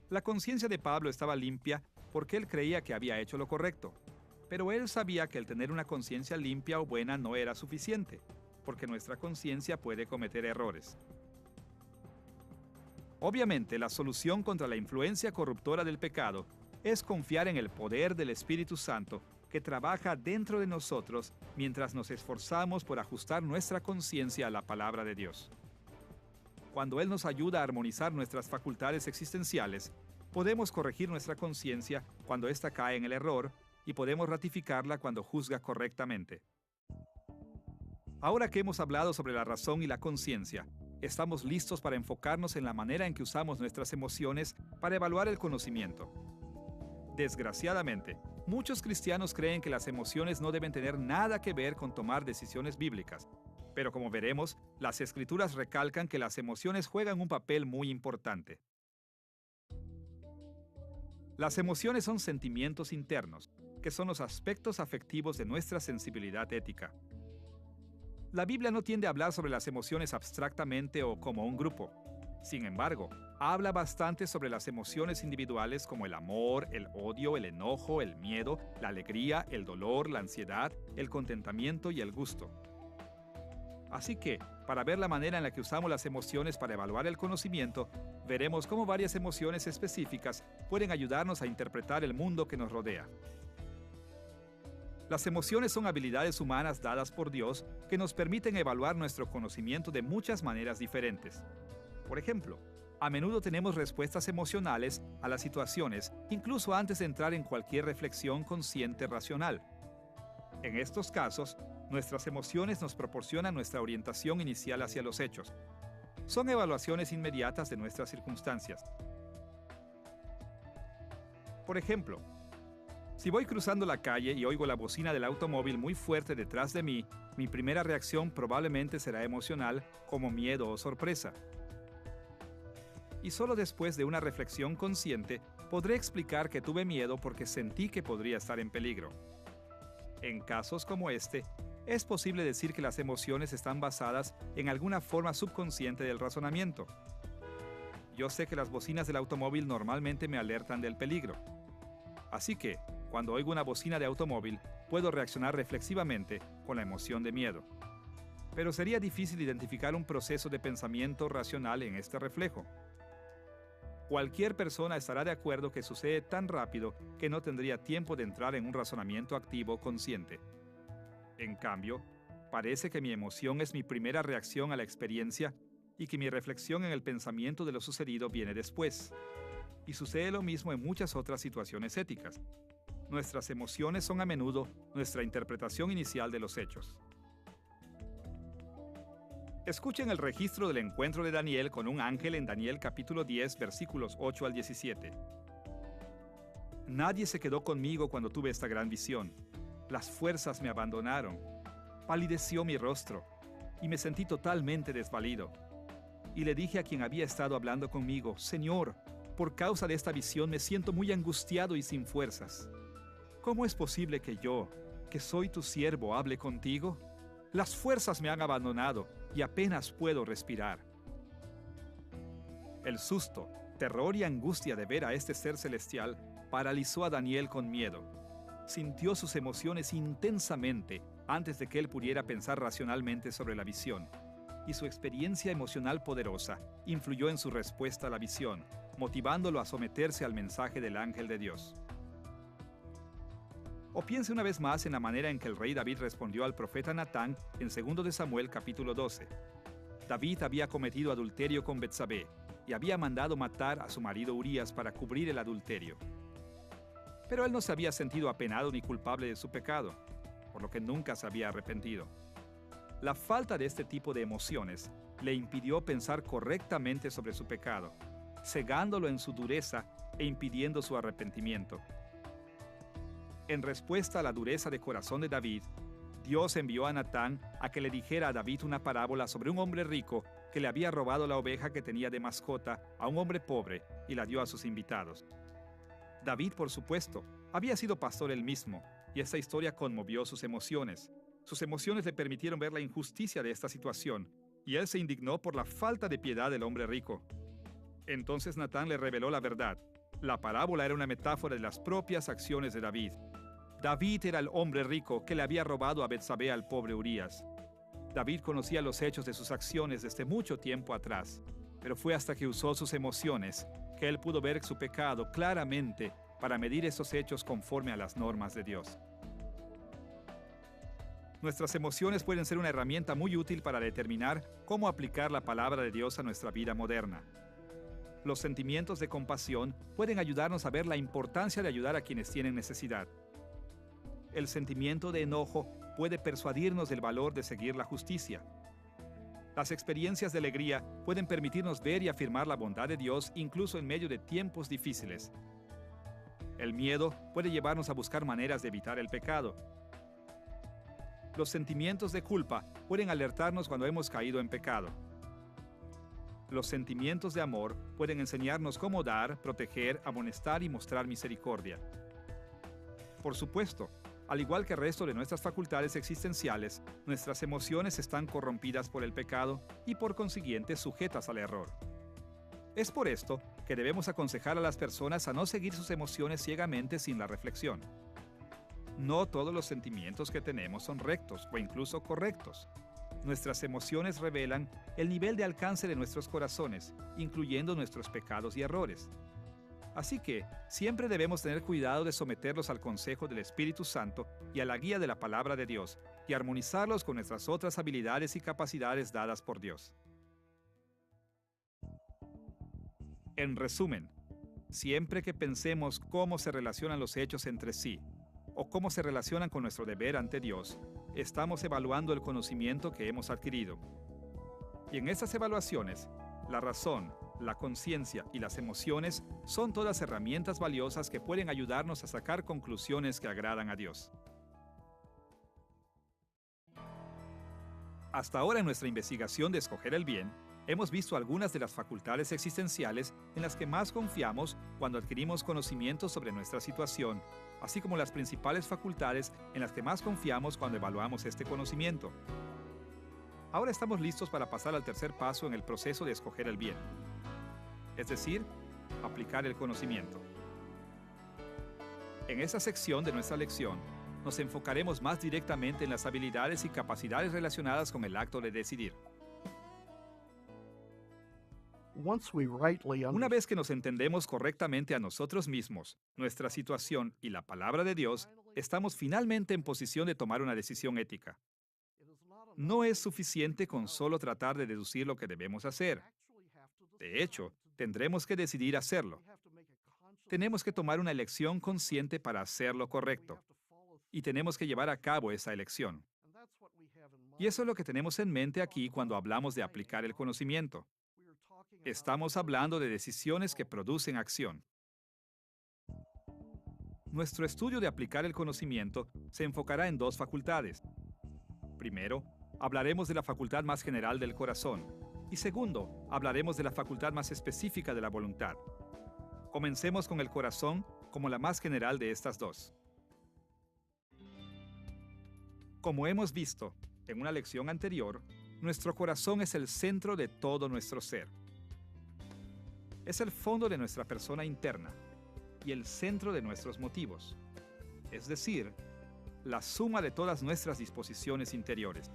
La conciencia de Pablo estaba limpia porque él creía que había hecho lo correcto, pero él sabía que el tener una conciencia limpia o buena no era suficiente, porque nuestra conciencia puede cometer errores. Obviamente, la solución contra la influencia corruptora del pecado es confiar en el poder del Espíritu Santo, que trabaja dentro de nosotros mientras nos esforzamos por ajustar nuestra conciencia a la palabra de Dios. Cuando Él nos ayuda a armonizar nuestras facultades existenciales, podemos corregir nuestra conciencia cuando ésta cae en el error y podemos ratificarla cuando juzga correctamente. Ahora que hemos hablado sobre la razón y la conciencia, estamos listos para enfocarnos en la manera en que usamos nuestras emociones para evaluar el conocimiento. Desgraciadamente, muchos cristianos creen que las emociones no deben tener nada que ver con tomar decisiones bíblicas, pero como veremos, las Escrituras recalcan que las emociones juegan un papel muy importante. Las emociones son sentimientos internos, que son los aspectos afectivos de nuestra sensibilidad ética. La Biblia no tiende a hablar sobre las emociones abstractamente o como un grupo. Sin embargo, habla bastante sobre las emociones individuales como el amor, el odio, el enojo, el miedo, la alegría, el dolor, la ansiedad, el contentamiento y el gusto. Así que, para ver la manera en la que usamos las emociones para evaluar el conocimiento, veremos cómo varias emociones específicas pueden ayudarnos a interpretar el mundo que nos rodea. Las emociones son habilidades humanas dadas por Dios que nos permiten evaluar nuestro conocimiento de muchas maneras diferentes. Por ejemplo, a menudo tenemos respuestas emocionales a las situaciones, incluso antes de entrar en cualquier reflexión consciente racional. En estos casos, nuestras emociones nos proporcionan nuestra orientación inicial hacia los hechos. Son evaluaciones inmediatas de nuestras circunstancias. Por ejemplo, si voy cruzando la calle y oigo la bocina del automóvil muy fuerte detrás de mí, mi primera reacción probablemente será emocional, como miedo o sorpresa. Y solo después de una reflexión consciente, podré explicar que tuve miedo porque sentí que podría estar en peligro. En casos como este, es posible decir que las emociones están basadas en alguna forma subconsciente del razonamiento. Yo sé que las bocinas del automóvil normalmente me alertan del peligro. Así que, cuando oigo una bocina de automóvil, puedo reaccionar reflexivamente con la emoción de miedo. Pero sería difícil identificar un proceso de pensamiento racional en este reflejo. Cualquier persona estará de acuerdo que sucede tan rápido que no tendría tiempo de entrar en un razonamiento activo consciente. En cambio, parece que mi emoción es mi primera reacción a la experiencia y que mi reflexión en el pensamiento de lo sucedido viene después. Y sucede lo mismo en muchas otras situaciones éticas. Nuestras emociones son a menudo nuestra interpretación inicial de los hechos. Escuchen el registro del encuentro de Daniel con un ángel en Daniel capítulo 10, versículos 8 al 17. Nadie se quedó conmigo cuando tuve esta gran visión. Las fuerzas me abandonaron. Palideció mi rostro y me sentí totalmente desvalido. Y le dije a quien había estado hablando conmigo, Señor, por causa de esta visión me siento muy angustiado y sin fuerzas. ¿Cómo es posible que yo, que soy tu siervo, hable contigo? Las fuerzas me han abandonado y apenas puedo respirar. El susto, terror y angustia de ver a este ser celestial paralizó a Daniel con miedo. Sintió sus emociones intensamente antes de que él pudiera pensar racionalmente sobre la visión. Y su experiencia emocional poderosa influyó en su respuesta a la visión, motivándolo a someterse al mensaje del ángel de Dios. O piense una vez más en la manera en que el rey David respondió al profeta Natán en 2 de Samuel capítulo 12. David había cometido adulterio con Betsabé y había mandado matar a su marido Urías para cubrir el adulterio. Pero él no se había sentido apenado ni culpable de su pecado, por lo que nunca se había arrepentido. La falta de este tipo de emociones le impidió pensar correctamente sobre su pecado, cegándolo en su dureza e impidiendo su arrepentimiento. En respuesta a la dureza de corazón de David, Dios envió a Natán a que le dijera a David una parábola sobre un hombre rico que le había robado la oveja que tenía de mascota a un hombre pobre y la dio a sus invitados. David, por supuesto, había sido pastor él mismo, y esta historia conmovió sus emociones. Sus emociones le permitieron ver la injusticia de esta situación, y él se indignó por la falta de piedad del hombre rico. Entonces Natán le reveló la verdad. La parábola era una metáfora de las propias acciones de David. David era el hombre rico que le había robado a Betsabé al pobre Urías. David conocía los hechos de sus acciones desde mucho tiempo atrás, pero fue hasta que usó sus emociones que él pudo ver su pecado claramente para medir esos hechos conforme a las normas de Dios. Nuestras emociones pueden ser una herramienta muy útil para determinar cómo aplicar la palabra de Dios a nuestra vida moderna. Los sentimientos de compasión pueden ayudarnos a ver la importancia de ayudar a quienes tienen necesidad. El sentimiento de enojo puede persuadirnos del valor de seguir la justicia. Las experiencias de alegría pueden permitirnos ver y afirmar la bondad de Dios incluso en medio de tiempos difíciles. El miedo puede llevarnos a buscar maneras de evitar el pecado. Los sentimientos de culpa pueden alertarnos cuando hemos caído en pecado. Los sentimientos de amor pueden enseñarnos cómo dar, proteger, amonestar y mostrar misericordia. Por supuesto, al igual que el resto de nuestras facultades existenciales, nuestras emociones están corrompidas por el pecado y por consiguiente sujetas al error. Es por esto que debemos aconsejar a las personas a no seguir sus emociones ciegamente sin la reflexión. No todos los sentimientos que tenemos son rectos o incluso correctos. Nuestras emociones revelan el nivel de alcance de nuestros corazones, incluyendo nuestros pecados y errores. Así que siempre debemos tener cuidado de someterlos al consejo del Espíritu Santo y a la guía de la palabra de Dios, y armonizarlos con nuestras otras habilidades y capacidades dadas por Dios. En resumen, siempre que pensemos cómo se relacionan los hechos entre sí, o cómo se relacionan con nuestro deber ante Dios, estamos evaluando el conocimiento que hemos adquirido. Y en estas evaluaciones, la razón, la conciencia y las emociones son todas herramientas valiosas que pueden ayudarnos a sacar conclusiones que agradan a Dios. Hasta ahora en nuestra investigación de escoger el bien, hemos visto algunas de las facultades existenciales en las que más confiamos cuando adquirimos conocimiento sobre nuestra situación, así como las principales facultades en las que más confiamos cuando evaluamos este conocimiento. Ahora estamos listos para pasar al tercer paso en el proceso de escoger el bien, es decir, aplicar el conocimiento. En esta sección de nuestra lección, nos enfocaremos más directamente en las habilidades y capacidades relacionadas con el acto de decidir. Una vez que nos entendemos correctamente a nosotros mismos, nuestra situación y la palabra de Dios, estamos finalmente en posición de tomar una decisión ética. No es suficiente con solo tratar de deducir lo que debemos hacer. De hecho, tendremos que decidir hacerlo. Tenemos que tomar una elección consciente para hacer lo correcto. Y tenemos que llevar a cabo esa elección. Y eso es lo que tenemos en mente aquí cuando hablamos de aplicar el conocimiento. Estamos hablando de decisiones que producen acción. Nuestro estudio de aplicar el conocimiento se enfocará en dos facultades. Primero, hablaremos de la facultad más general del corazón. Y segundo, hablaremos de la facultad más específica de la voluntad. Comencemos con el corazón como la más general de estas dos. Como hemos visto en una lección anterior, nuestro corazón es el centro de todo nuestro ser. Es el fondo de nuestra persona interna y el centro de nuestros motivos, es decir, la suma de todas nuestras disposiciones interiores.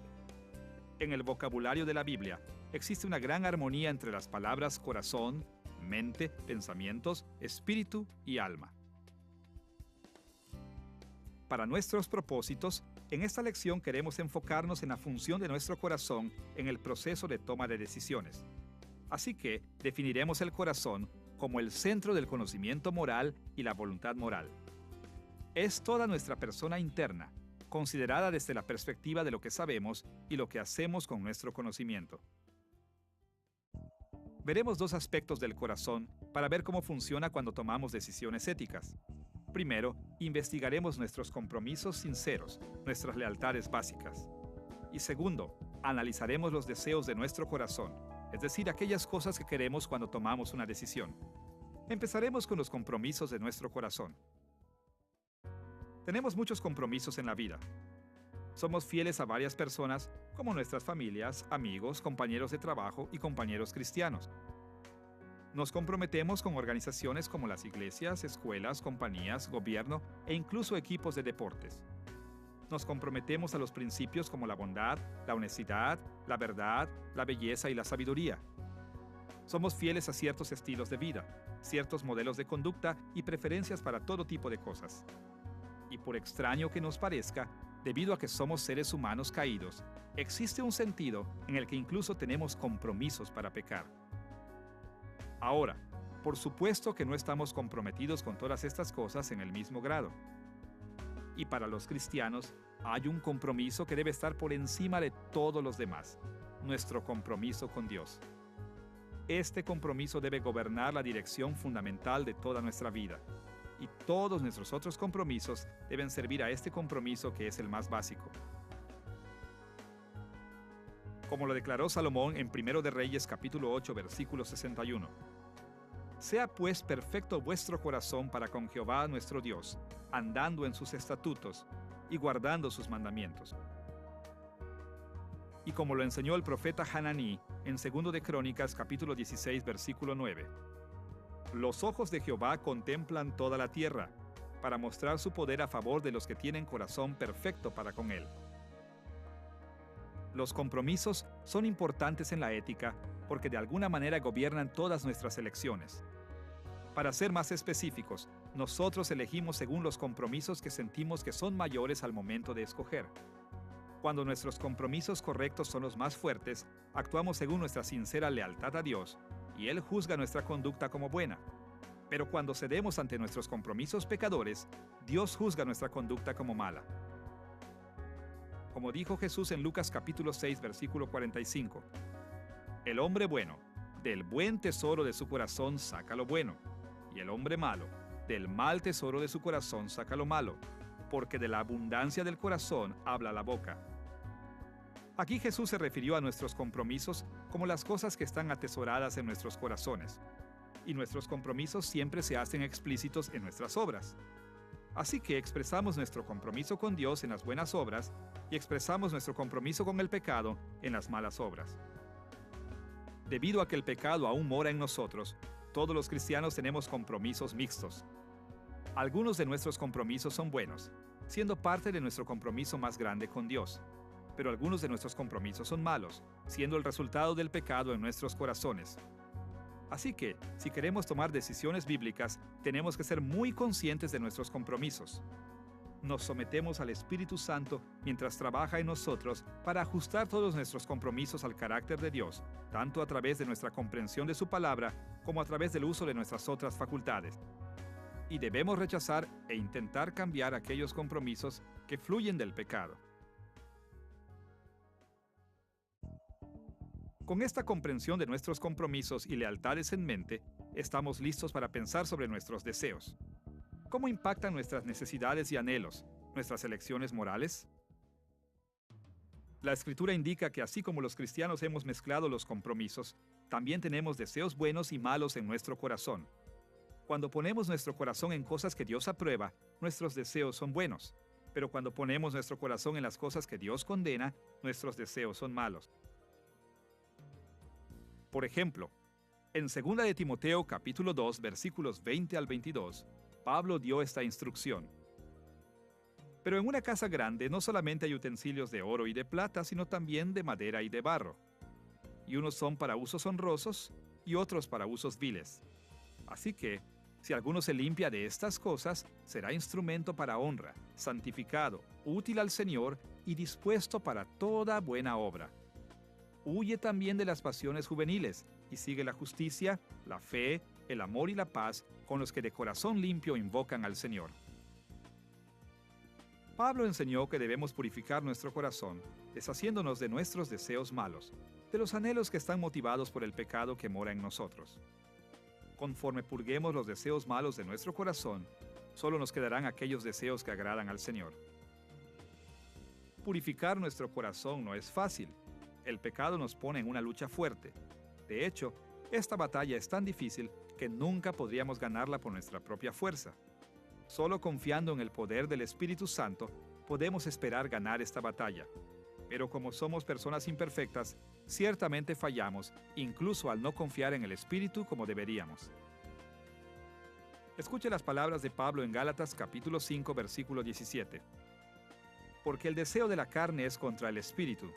En el vocabulario de la Biblia existe una gran armonía entre las palabras corazón, mente, pensamientos, espíritu y alma. Para nuestros propósitos, en esta lección queremos enfocarnos en la función de nuestro corazón en el proceso de toma de decisiones. Así que definiremos el corazón como el centro del conocimiento moral y la voluntad moral. Es toda nuestra persona interna, considerada desde la perspectiva de lo que sabemos y lo que hacemos con nuestro conocimiento. Veremos dos aspectos del corazón para ver cómo funciona cuando tomamos decisiones éticas. Primero, investigaremos nuestros compromisos sinceros, nuestras lealtades básicas. Y segundo, analizaremos los deseos de nuestro corazón, es decir, aquellas cosas que queremos cuando tomamos una decisión. Empezaremos con los compromisos de nuestro corazón. Tenemos muchos compromisos en la vida. Somos fieles a varias personas, como nuestras familias, amigos, compañeros de trabajo y compañeros cristianos. Nos comprometemos con organizaciones como las iglesias, escuelas, compañías, gobierno e incluso equipos de deportes. Nos comprometemos a los principios como la bondad, la honestidad, la verdad, la belleza y la sabiduría. Somos fieles a ciertos estilos de vida, ciertos modelos de conducta y preferencias para todo tipo de cosas. Y por extraño que nos parezca, Debido a que somos seres humanos caídos, existe un sentido en el que incluso tenemos compromisos para pecar. Ahora, por supuesto que no estamos comprometidos con todas estas cosas en el mismo grado. Y para los cristianos, hay un compromiso que debe estar por encima de todos los demás: nuestro compromiso con Dios. Este compromiso debe gobernar la dirección fundamental de toda nuestra vida, y todos nuestros otros compromisos deben servir a este compromiso que es el más básico. Como lo declaró Salomón en 1 de Reyes capítulo 8 versículo 61. Sea pues perfecto vuestro corazón para con Jehová nuestro Dios, andando en sus estatutos y guardando sus mandamientos. Y como lo enseñó el profeta Hananí en 2 de Crónicas capítulo 16 versículo 9. Los ojos de Jehová contemplan toda la tierra, para mostrar su poder a favor de los que tienen corazón perfecto para con él. Los compromisos son importantes en la ética porque de alguna manera gobiernan todas nuestras elecciones. Para ser más específicos, nosotros elegimos según los compromisos que sentimos que son mayores al momento de escoger. Cuando nuestros compromisos correctos son los más fuertes, actuamos según nuestra sincera lealtad a Dios, y Él juzga nuestra conducta como buena. Pero cuando cedemos ante nuestros compromisos pecadores, Dios juzga nuestra conducta como mala. Como dijo Jesús en Lucas capítulo 6, versículo 45, el hombre bueno, del buen tesoro de su corazón saca lo bueno, y el hombre malo, del mal tesoro de su corazón saca lo malo, porque de la abundancia del corazón habla la boca. Aquí Jesús se refirió a nuestros compromisos como las cosas que están atesoradas en nuestros corazones, y nuestros compromisos siempre se hacen explícitos en nuestras obras. Así que expresamos nuestro compromiso con Dios en las buenas obras y expresamos nuestro compromiso con el pecado en las malas obras. Debido a que el pecado aún mora en nosotros, todos los cristianos tenemos compromisos mixtos. Algunos de nuestros compromisos son buenos, siendo parte de nuestro compromiso más grande con Dios, pero algunos de nuestros compromisos son malos, siendo el resultado del pecado en nuestros corazones. Así que, si queremos tomar decisiones bíblicas, tenemos que ser muy conscientes de nuestros compromisos. Nos sometemos al Espíritu Santo mientras trabaja en nosotros para ajustar todos nuestros compromisos al carácter de Dios, tanto a través de nuestra comprensión de su palabra como a través del uso de nuestras otras facultades. Y debemos rechazar e intentar cambiar aquellos compromisos que fluyen del pecado. Con esta comprensión de nuestros compromisos y lealtades en mente, estamos listos para pensar sobre nuestros deseos. ¿Cómo impactan nuestras necesidades y anhelos, nuestras elecciones morales? La Escritura indica que así como los cristianos hemos mezclado los compromisos, también tenemos deseos buenos y malos en nuestro corazón. Cuando ponemos nuestro corazón en cosas que Dios aprueba, nuestros deseos son buenos. Pero cuando ponemos nuestro corazón en las cosas que Dios condena, nuestros deseos son malos. Por ejemplo, en 2 de Timoteo capítulo 2, versículos 20 al 22, Pablo dio esta instrucción. Pero en una casa grande no solamente hay utensilios de oro y de plata, sino también de madera y de barro. Y unos son para usos honrosos y otros para usos viles. Así que, si alguno se limpia de estas cosas, será instrumento para honra, santificado, útil al Señor y dispuesto para toda buena obra. Huye también de las pasiones juveniles y sigue la justicia, la fe, el amor y la paz con los que de corazón limpio invocan al Señor. Pablo enseñó que debemos purificar nuestro corazón, deshaciéndonos de nuestros deseos malos, de los anhelos que están motivados por el pecado que mora en nosotros. Conforme purguemos los deseos malos de nuestro corazón, solo nos quedarán aquellos deseos que agradan al Señor. Purificar nuestro corazón no es fácil. El pecado nos pone en una lucha fuerte. De hecho, esta batalla es tan difícil que nunca podríamos ganarla por nuestra propia fuerza. Solo confiando en el poder del Espíritu Santo podemos esperar ganar esta batalla. Pero como somos personas imperfectas, ciertamente fallamos, incluso al no confiar en el Espíritu como deberíamos. Escuche las palabras de Pablo en Gálatas capítulo 5, versículo 17. Porque el deseo de la carne es contra el Espíritu,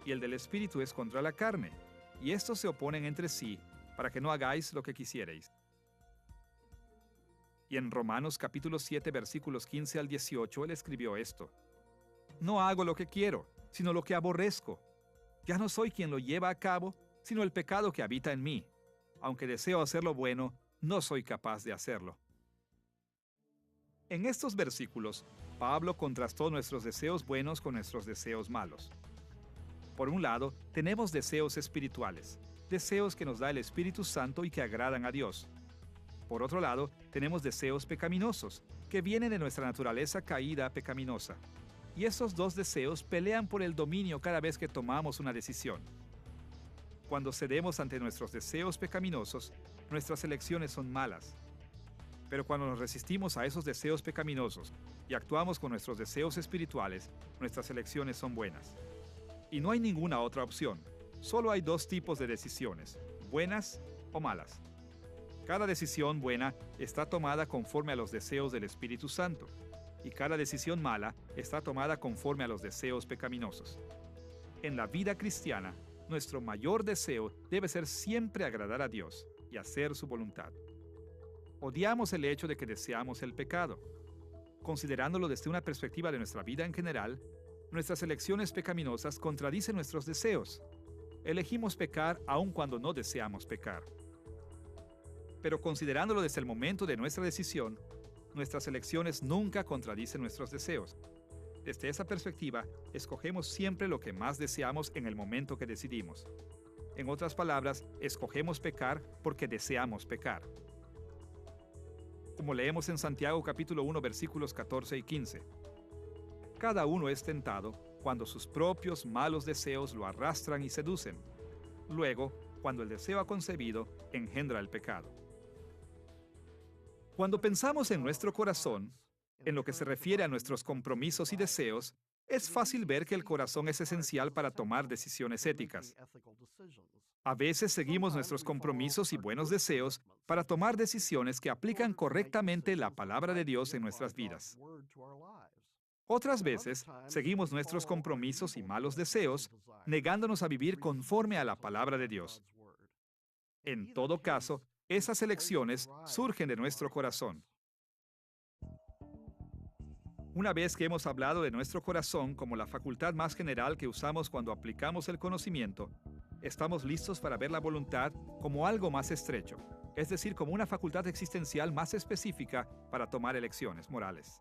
y el del Espíritu es contra la carne, y estos se oponen entre sí, para que no hagáis lo que quisierais. Y en Romanos capítulo 7, versículos 15 al 18, él escribió esto. No hago lo que quiero, sino lo que aborrezco. Ya no soy quien lo lleva a cabo, sino el pecado que habita en mí. Aunque deseo hacer lo bueno, no soy capaz de hacerlo. En estos versículos, Pablo contrastó nuestros deseos buenos con nuestros deseos malos. Por un lado, tenemos deseos espirituales, deseos que nos da el Espíritu Santo y que agradan a Dios. Por otro lado, tenemos deseos pecaminosos, que vienen de nuestra naturaleza caída pecaminosa. Y esos dos deseos pelean por el dominio cada vez que tomamos una decisión. Cuando cedemos ante nuestros deseos pecaminosos, nuestras elecciones son malas. Pero cuando nos resistimos a esos deseos pecaminosos y actuamos con nuestros deseos espirituales, nuestras elecciones son buenas. Y no hay ninguna otra opción. Solo hay dos tipos de decisiones, buenas o malas. Cada decisión buena está tomada conforme a los deseos del Espíritu Santo, y cada decisión mala está tomada conforme a los deseos pecaminosos. En la vida cristiana, nuestro mayor deseo debe ser siempre agradar a Dios y hacer su voluntad. Odiamos el hecho de que deseamos el pecado. Considerándolo desde una perspectiva de nuestra vida en general, nuestras elecciones pecaminosas contradicen nuestros deseos. Elegimos pecar aun cuando no deseamos pecar. Pero considerándolo desde el momento de nuestra decisión, nuestras elecciones nunca contradicen nuestros deseos. Desde esa perspectiva, escogemos siempre lo que más deseamos en el momento que decidimos. En otras palabras, escogemos pecar porque deseamos pecar. Como leemos en Santiago capítulo 1 versículos 14 y 15. Cada uno es tentado cuando sus propios malos deseos lo arrastran y seducen. Luego, cuando el deseo ha concebido, engendra el pecado. Cuando pensamos en nuestro corazón, en lo que se refiere a nuestros compromisos y deseos, es fácil ver que el corazón es esencial para tomar decisiones éticas. A veces seguimos nuestros compromisos y buenos deseos para tomar decisiones que aplican correctamente la palabra de Dios en nuestras vidas. Otras veces, seguimos nuestros compromisos y malos deseos, negándonos a vivir conforme a la palabra de Dios. En todo caso, esas elecciones surgen de nuestro corazón. Una vez que hemos hablado de nuestro corazón como la facultad más general que usamos cuando aplicamos el conocimiento, estamos listos para ver la voluntad como algo más estrecho, es decir, como una facultad existencial más específica para tomar elecciones morales.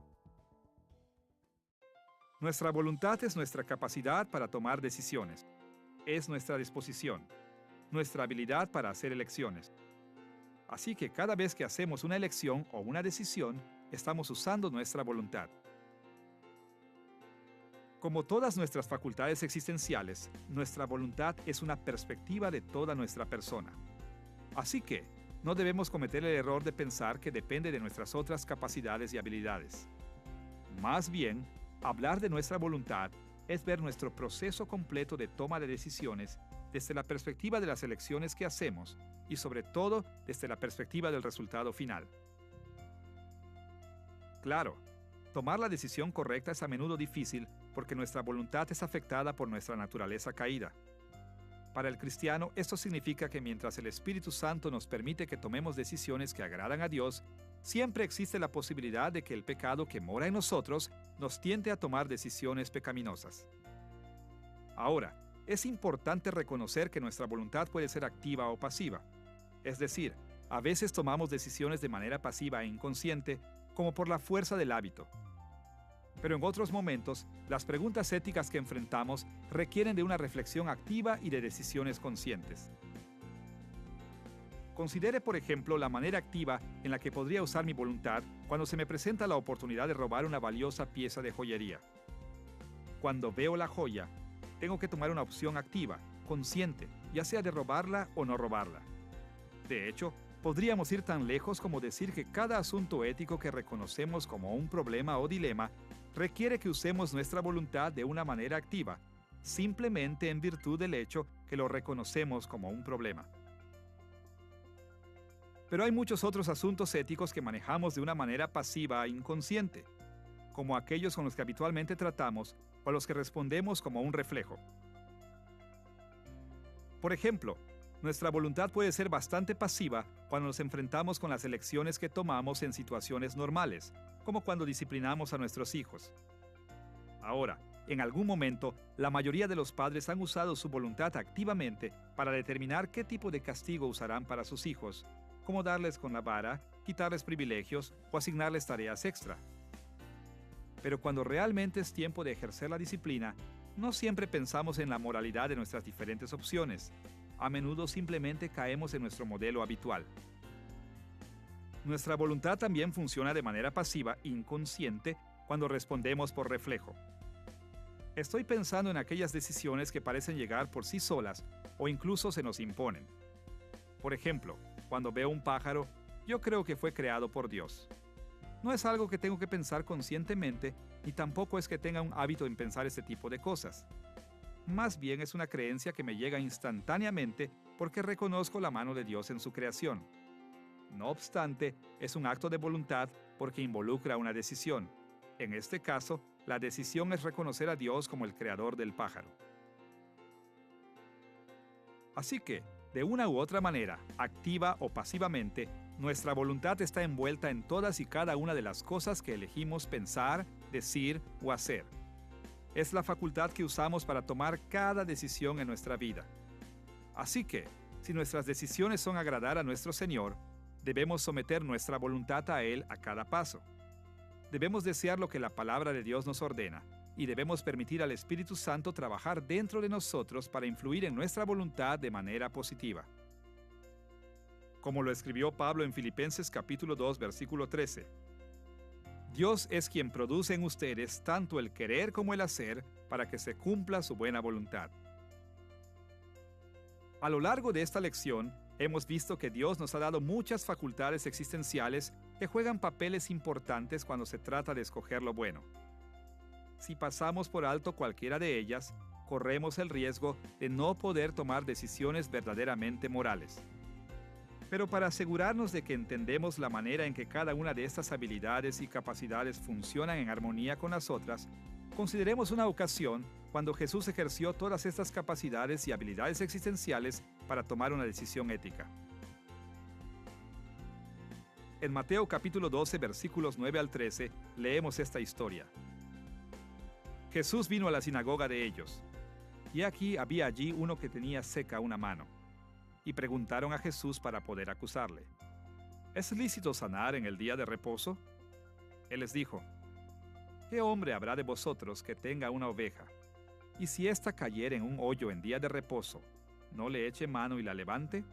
Nuestra voluntad es nuestra capacidad para tomar decisiones. Es nuestra disposición, nuestra habilidad para hacer elecciones. Así que cada vez que hacemos una elección o una decisión, estamos usando nuestra voluntad. Como todas nuestras facultades existenciales, nuestra voluntad es una perspectiva de toda nuestra persona. Así que, no debemos cometer el error de pensar que depende de nuestras otras capacidades y habilidades. Más bien, hablar de nuestra voluntad es ver nuestro proceso completo de toma de decisiones desde la perspectiva de las elecciones que hacemos y sobre todo desde la perspectiva del resultado final. Claro, tomar la decisión correcta es a menudo difícil porque nuestra voluntad es afectada por nuestra naturaleza caída. Para el cristiano, esto significa que mientras el Espíritu Santo nos permite que tomemos decisiones que agradan a Dios, siempre existe la posibilidad de que el pecado que mora en nosotros nos tiente a tomar decisiones pecaminosas. Ahora, es importante reconocer que nuestra voluntad puede ser activa o pasiva. Es decir, a veces tomamos decisiones de manera pasiva e inconsciente, como por la fuerza del hábito. Pero en otros momentos, las preguntas éticas que enfrentamos requieren de una reflexión activa y de decisiones conscientes. Considere, por ejemplo, la manera activa en la que podría usar mi voluntad cuando se me presenta la oportunidad de robar una valiosa pieza de joyería. Cuando veo la joya, tengo que tomar una opción activa, consciente, ya sea de robarla o no robarla. De hecho, podríamos ir tan lejos como decir que cada asunto ético que reconocemos como un problema o dilema requiere que usemos nuestra voluntad de una manera activa, simplemente en virtud del hecho que lo reconocemos como un problema. Pero hay muchos otros asuntos éticos que manejamos de una manera pasiva e inconsciente, como aquellos con los que habitualmente tratamos o a los que respondemos como un reflejo. Por ejemplo, nuestra voluntad puede ser bastante pasiva cuando nos enfrentamos con las elecciones que tomamos en situaciones normales, como cuando disciplinamos a nuestros hijos. Ahora, En algún momento, la mayoría de los padres han usado su voluntad activamente para determinar qué tipo de castigo usarán para sus hijos, como darles con la vara, quitarles privilegios o asignarles tareas extra. Pero cuando realmente es tiempo de ejercer la disciplina, no siempre pensamos en la moralidad de nuestras diferentes opciones. A menudo simplemente caemos en nuestro modelo habitual. Nuestra voluntad también funciona de manera pasiva, inconsciente, cuando respondemos por reflejo. Estoy pensando en aquellas decisiones que parecen llegar por sí solas o incluso se nos imponen. Por ejemplo, cuando veo un pájaro, yo creo que fue creado por Dios. No es algo que tengo que pensar conscientemente, ni tampoco es que tenga un hábito en pensar este tipo de cosas. Más bien es una creencia que me llega instantáneamente porque reconozco la mano de Dios en su creación. No obstante, es un acto de voluntad porque involucra una decisión. En este caso, la decisión es reconocer a Dios como el creador del pájaro. Así que, de una u otra manera, activa o pasivamente, nuestra voluntad está envuelta en todas y cada una de las cosas que elegimos pensar, decir o hacer. Es la facultad que usamos para tomar cada decisión en nuestra vida. Así que, si nuestras decisiones son agradar a nuestro Señor, debemos someter nuestra voluntad a Él a cada paso. Debemos desear lo que la palabra de Dios nos ordena y debemos permitir al Espíritu Santo trabajar dentro de nosotros para influir en nuestra voluntad de manera positiva. Como lo escribió Pablo en Filipenses capítulo 2, versículo 13. Dios es quien produce en ustedes tanto el querer como el hacer para que se cumpla su buena voluntad. A lo largo de esta lección, hemos visto que Dios nos ha dado muchas facultades existenciales que juegan papeles importantes cuando se trata de escoger lo bueno. Si pasamos por alto cualquiera de ellas, corremos el riesgo de no poder tomar decisiones verdaderamente morales. Pero para asegurarnos de que entendemos la manera en que cada una de estas habilidades y capacidades funcionan en armonía con las otras, consideremos una ocasión cuando Jesús ejerció todas estas capacidades y habilidades existenciales para tomar una decisión ética. En Mateo capítulo 12, versículos 9 al 13, leemos esta historia. Jesús vino a la sinagoga de ellos, y aquí había allí uno que tenía seca una mano, y preguntaron a Jesús para poder acusarle. ¿Es lícito sanar en el día de reposo? Él les dijo, ¿qué hombre habrá de vosotros que tenga una oveja, y si ésta cayere en un hoyo en día de reposo, no le eche mano y la levante?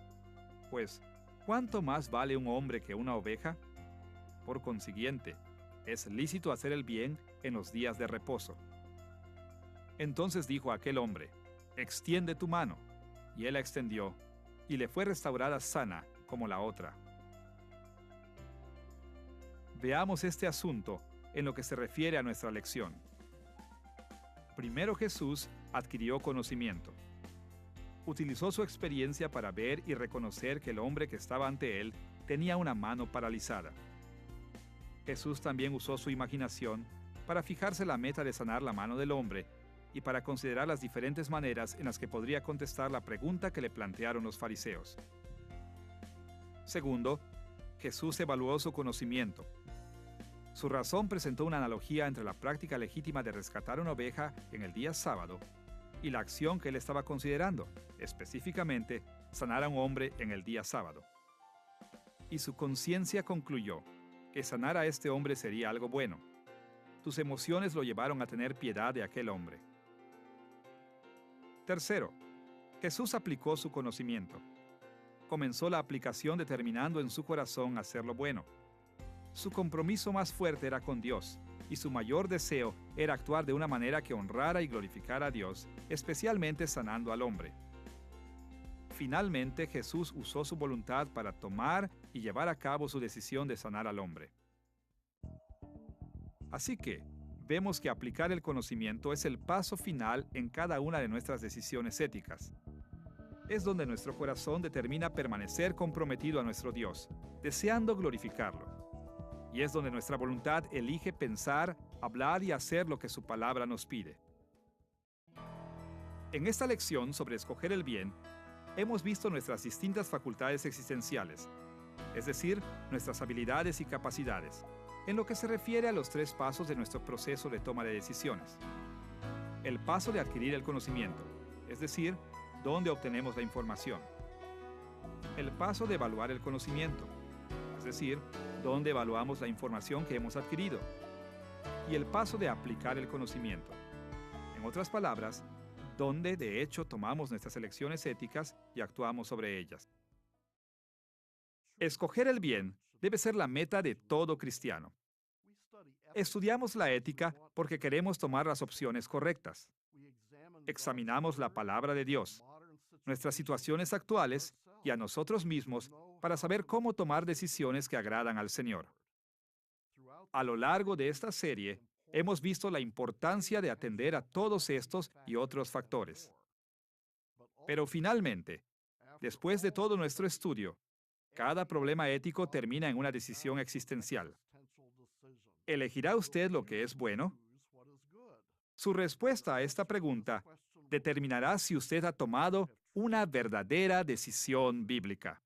Pues, ¿cuánto más vale un hombre que una oveja? Por consiguiente, es lícito hacer el bien en los días de reposo. Entonces dijo a aquel hombre, extiende tu mano. Y él la extendió, y le fue restaurada sana como la otra. Veamos este asunto en lo que se refiere a nuestra lección. Primero Jesús adquirió conocimiento. Utilizó su experiencia para ver y reconocer que el hombre que estaba ante él tenía una mano paralizada. Jesús también usó su imaginación para fijarse la meta de sanar la mano del hombre y para considerar las diferentes maneras en las que podría contestar la pregunta que le plantearon los fariseos. Segundo, Jesús evaluó su conocimiento. Su razón presentó una analogía entre la práctica legítima de rescatar una oveja en el día sábado y la acción que él estaba considerando, específicamente, sanar a un hombre en el día sábado. Y su conciencia concluyó que sanar a este hombre sería algo bueno. Sus emociones lo llevaron a tener piedad de aquel hombre. Tercero, Jesús aplicó su conocimiento. Comenzó la aplicación determinando en su corazón hacer lo bueno. Su compromiso más fuerte era con Dios, y su mayor deseo era actuar de una manera que honrara y glorificara a Dios, especialmente sanando al hombre. Finalmente, Jesús usó su voluntad para tomar y llevar a cabo su decisión de sanar al hombre. Así que, vemos que aplicar el conocimiento es el paso final en cada una de nuestras decisiones éticas. Es donde nuestro corazón determina permanecer comprometido a nuestro Dios, deseando glorificarlo. Y es donde nuestra voluntad elige pensar, hablar y hacer lo que su palabra nos pide. En esta lección sobre escoger el bien, hemos visto nuestras distintas facultades existenciales, es decir, nuestras habilidades y capacidades, en lo que se refiere a los 3 pasos de nuestro proceso de toma de decisiones. El paso de adquirir el conocimiento, es decir, dónde obtenemos la información. El paso de evaluar el conocimiento, es decir, dónde evaluamos la información que hemos adquirido. Y el paso de aplicar el conocimiento. En otras palabras, dónde de hecho tomamos nuestras elecciones éticas y actuamos sobre ellas. Escoger el bien debe ser la meta de todo cristiano. Estudiamos la ética porque queremos tomar las opciones correctas. Examinamos la palabra de Dios, nuestras situaciones actuales y a nosotros mismos para saber cómo tomar decisiones que agradan al Señor. A lo largo de esta serie, hemos visto la importancia de atender a todos estos y otros factores. Pero finalmente, después de todo nuestro estudio, cada problema ético termina en una decisión existencial. ¿Elegirá usted lo que es bueno? Su respuesta a esta pregunta determinará si usted ha tomado una verdadera decisión bíblica.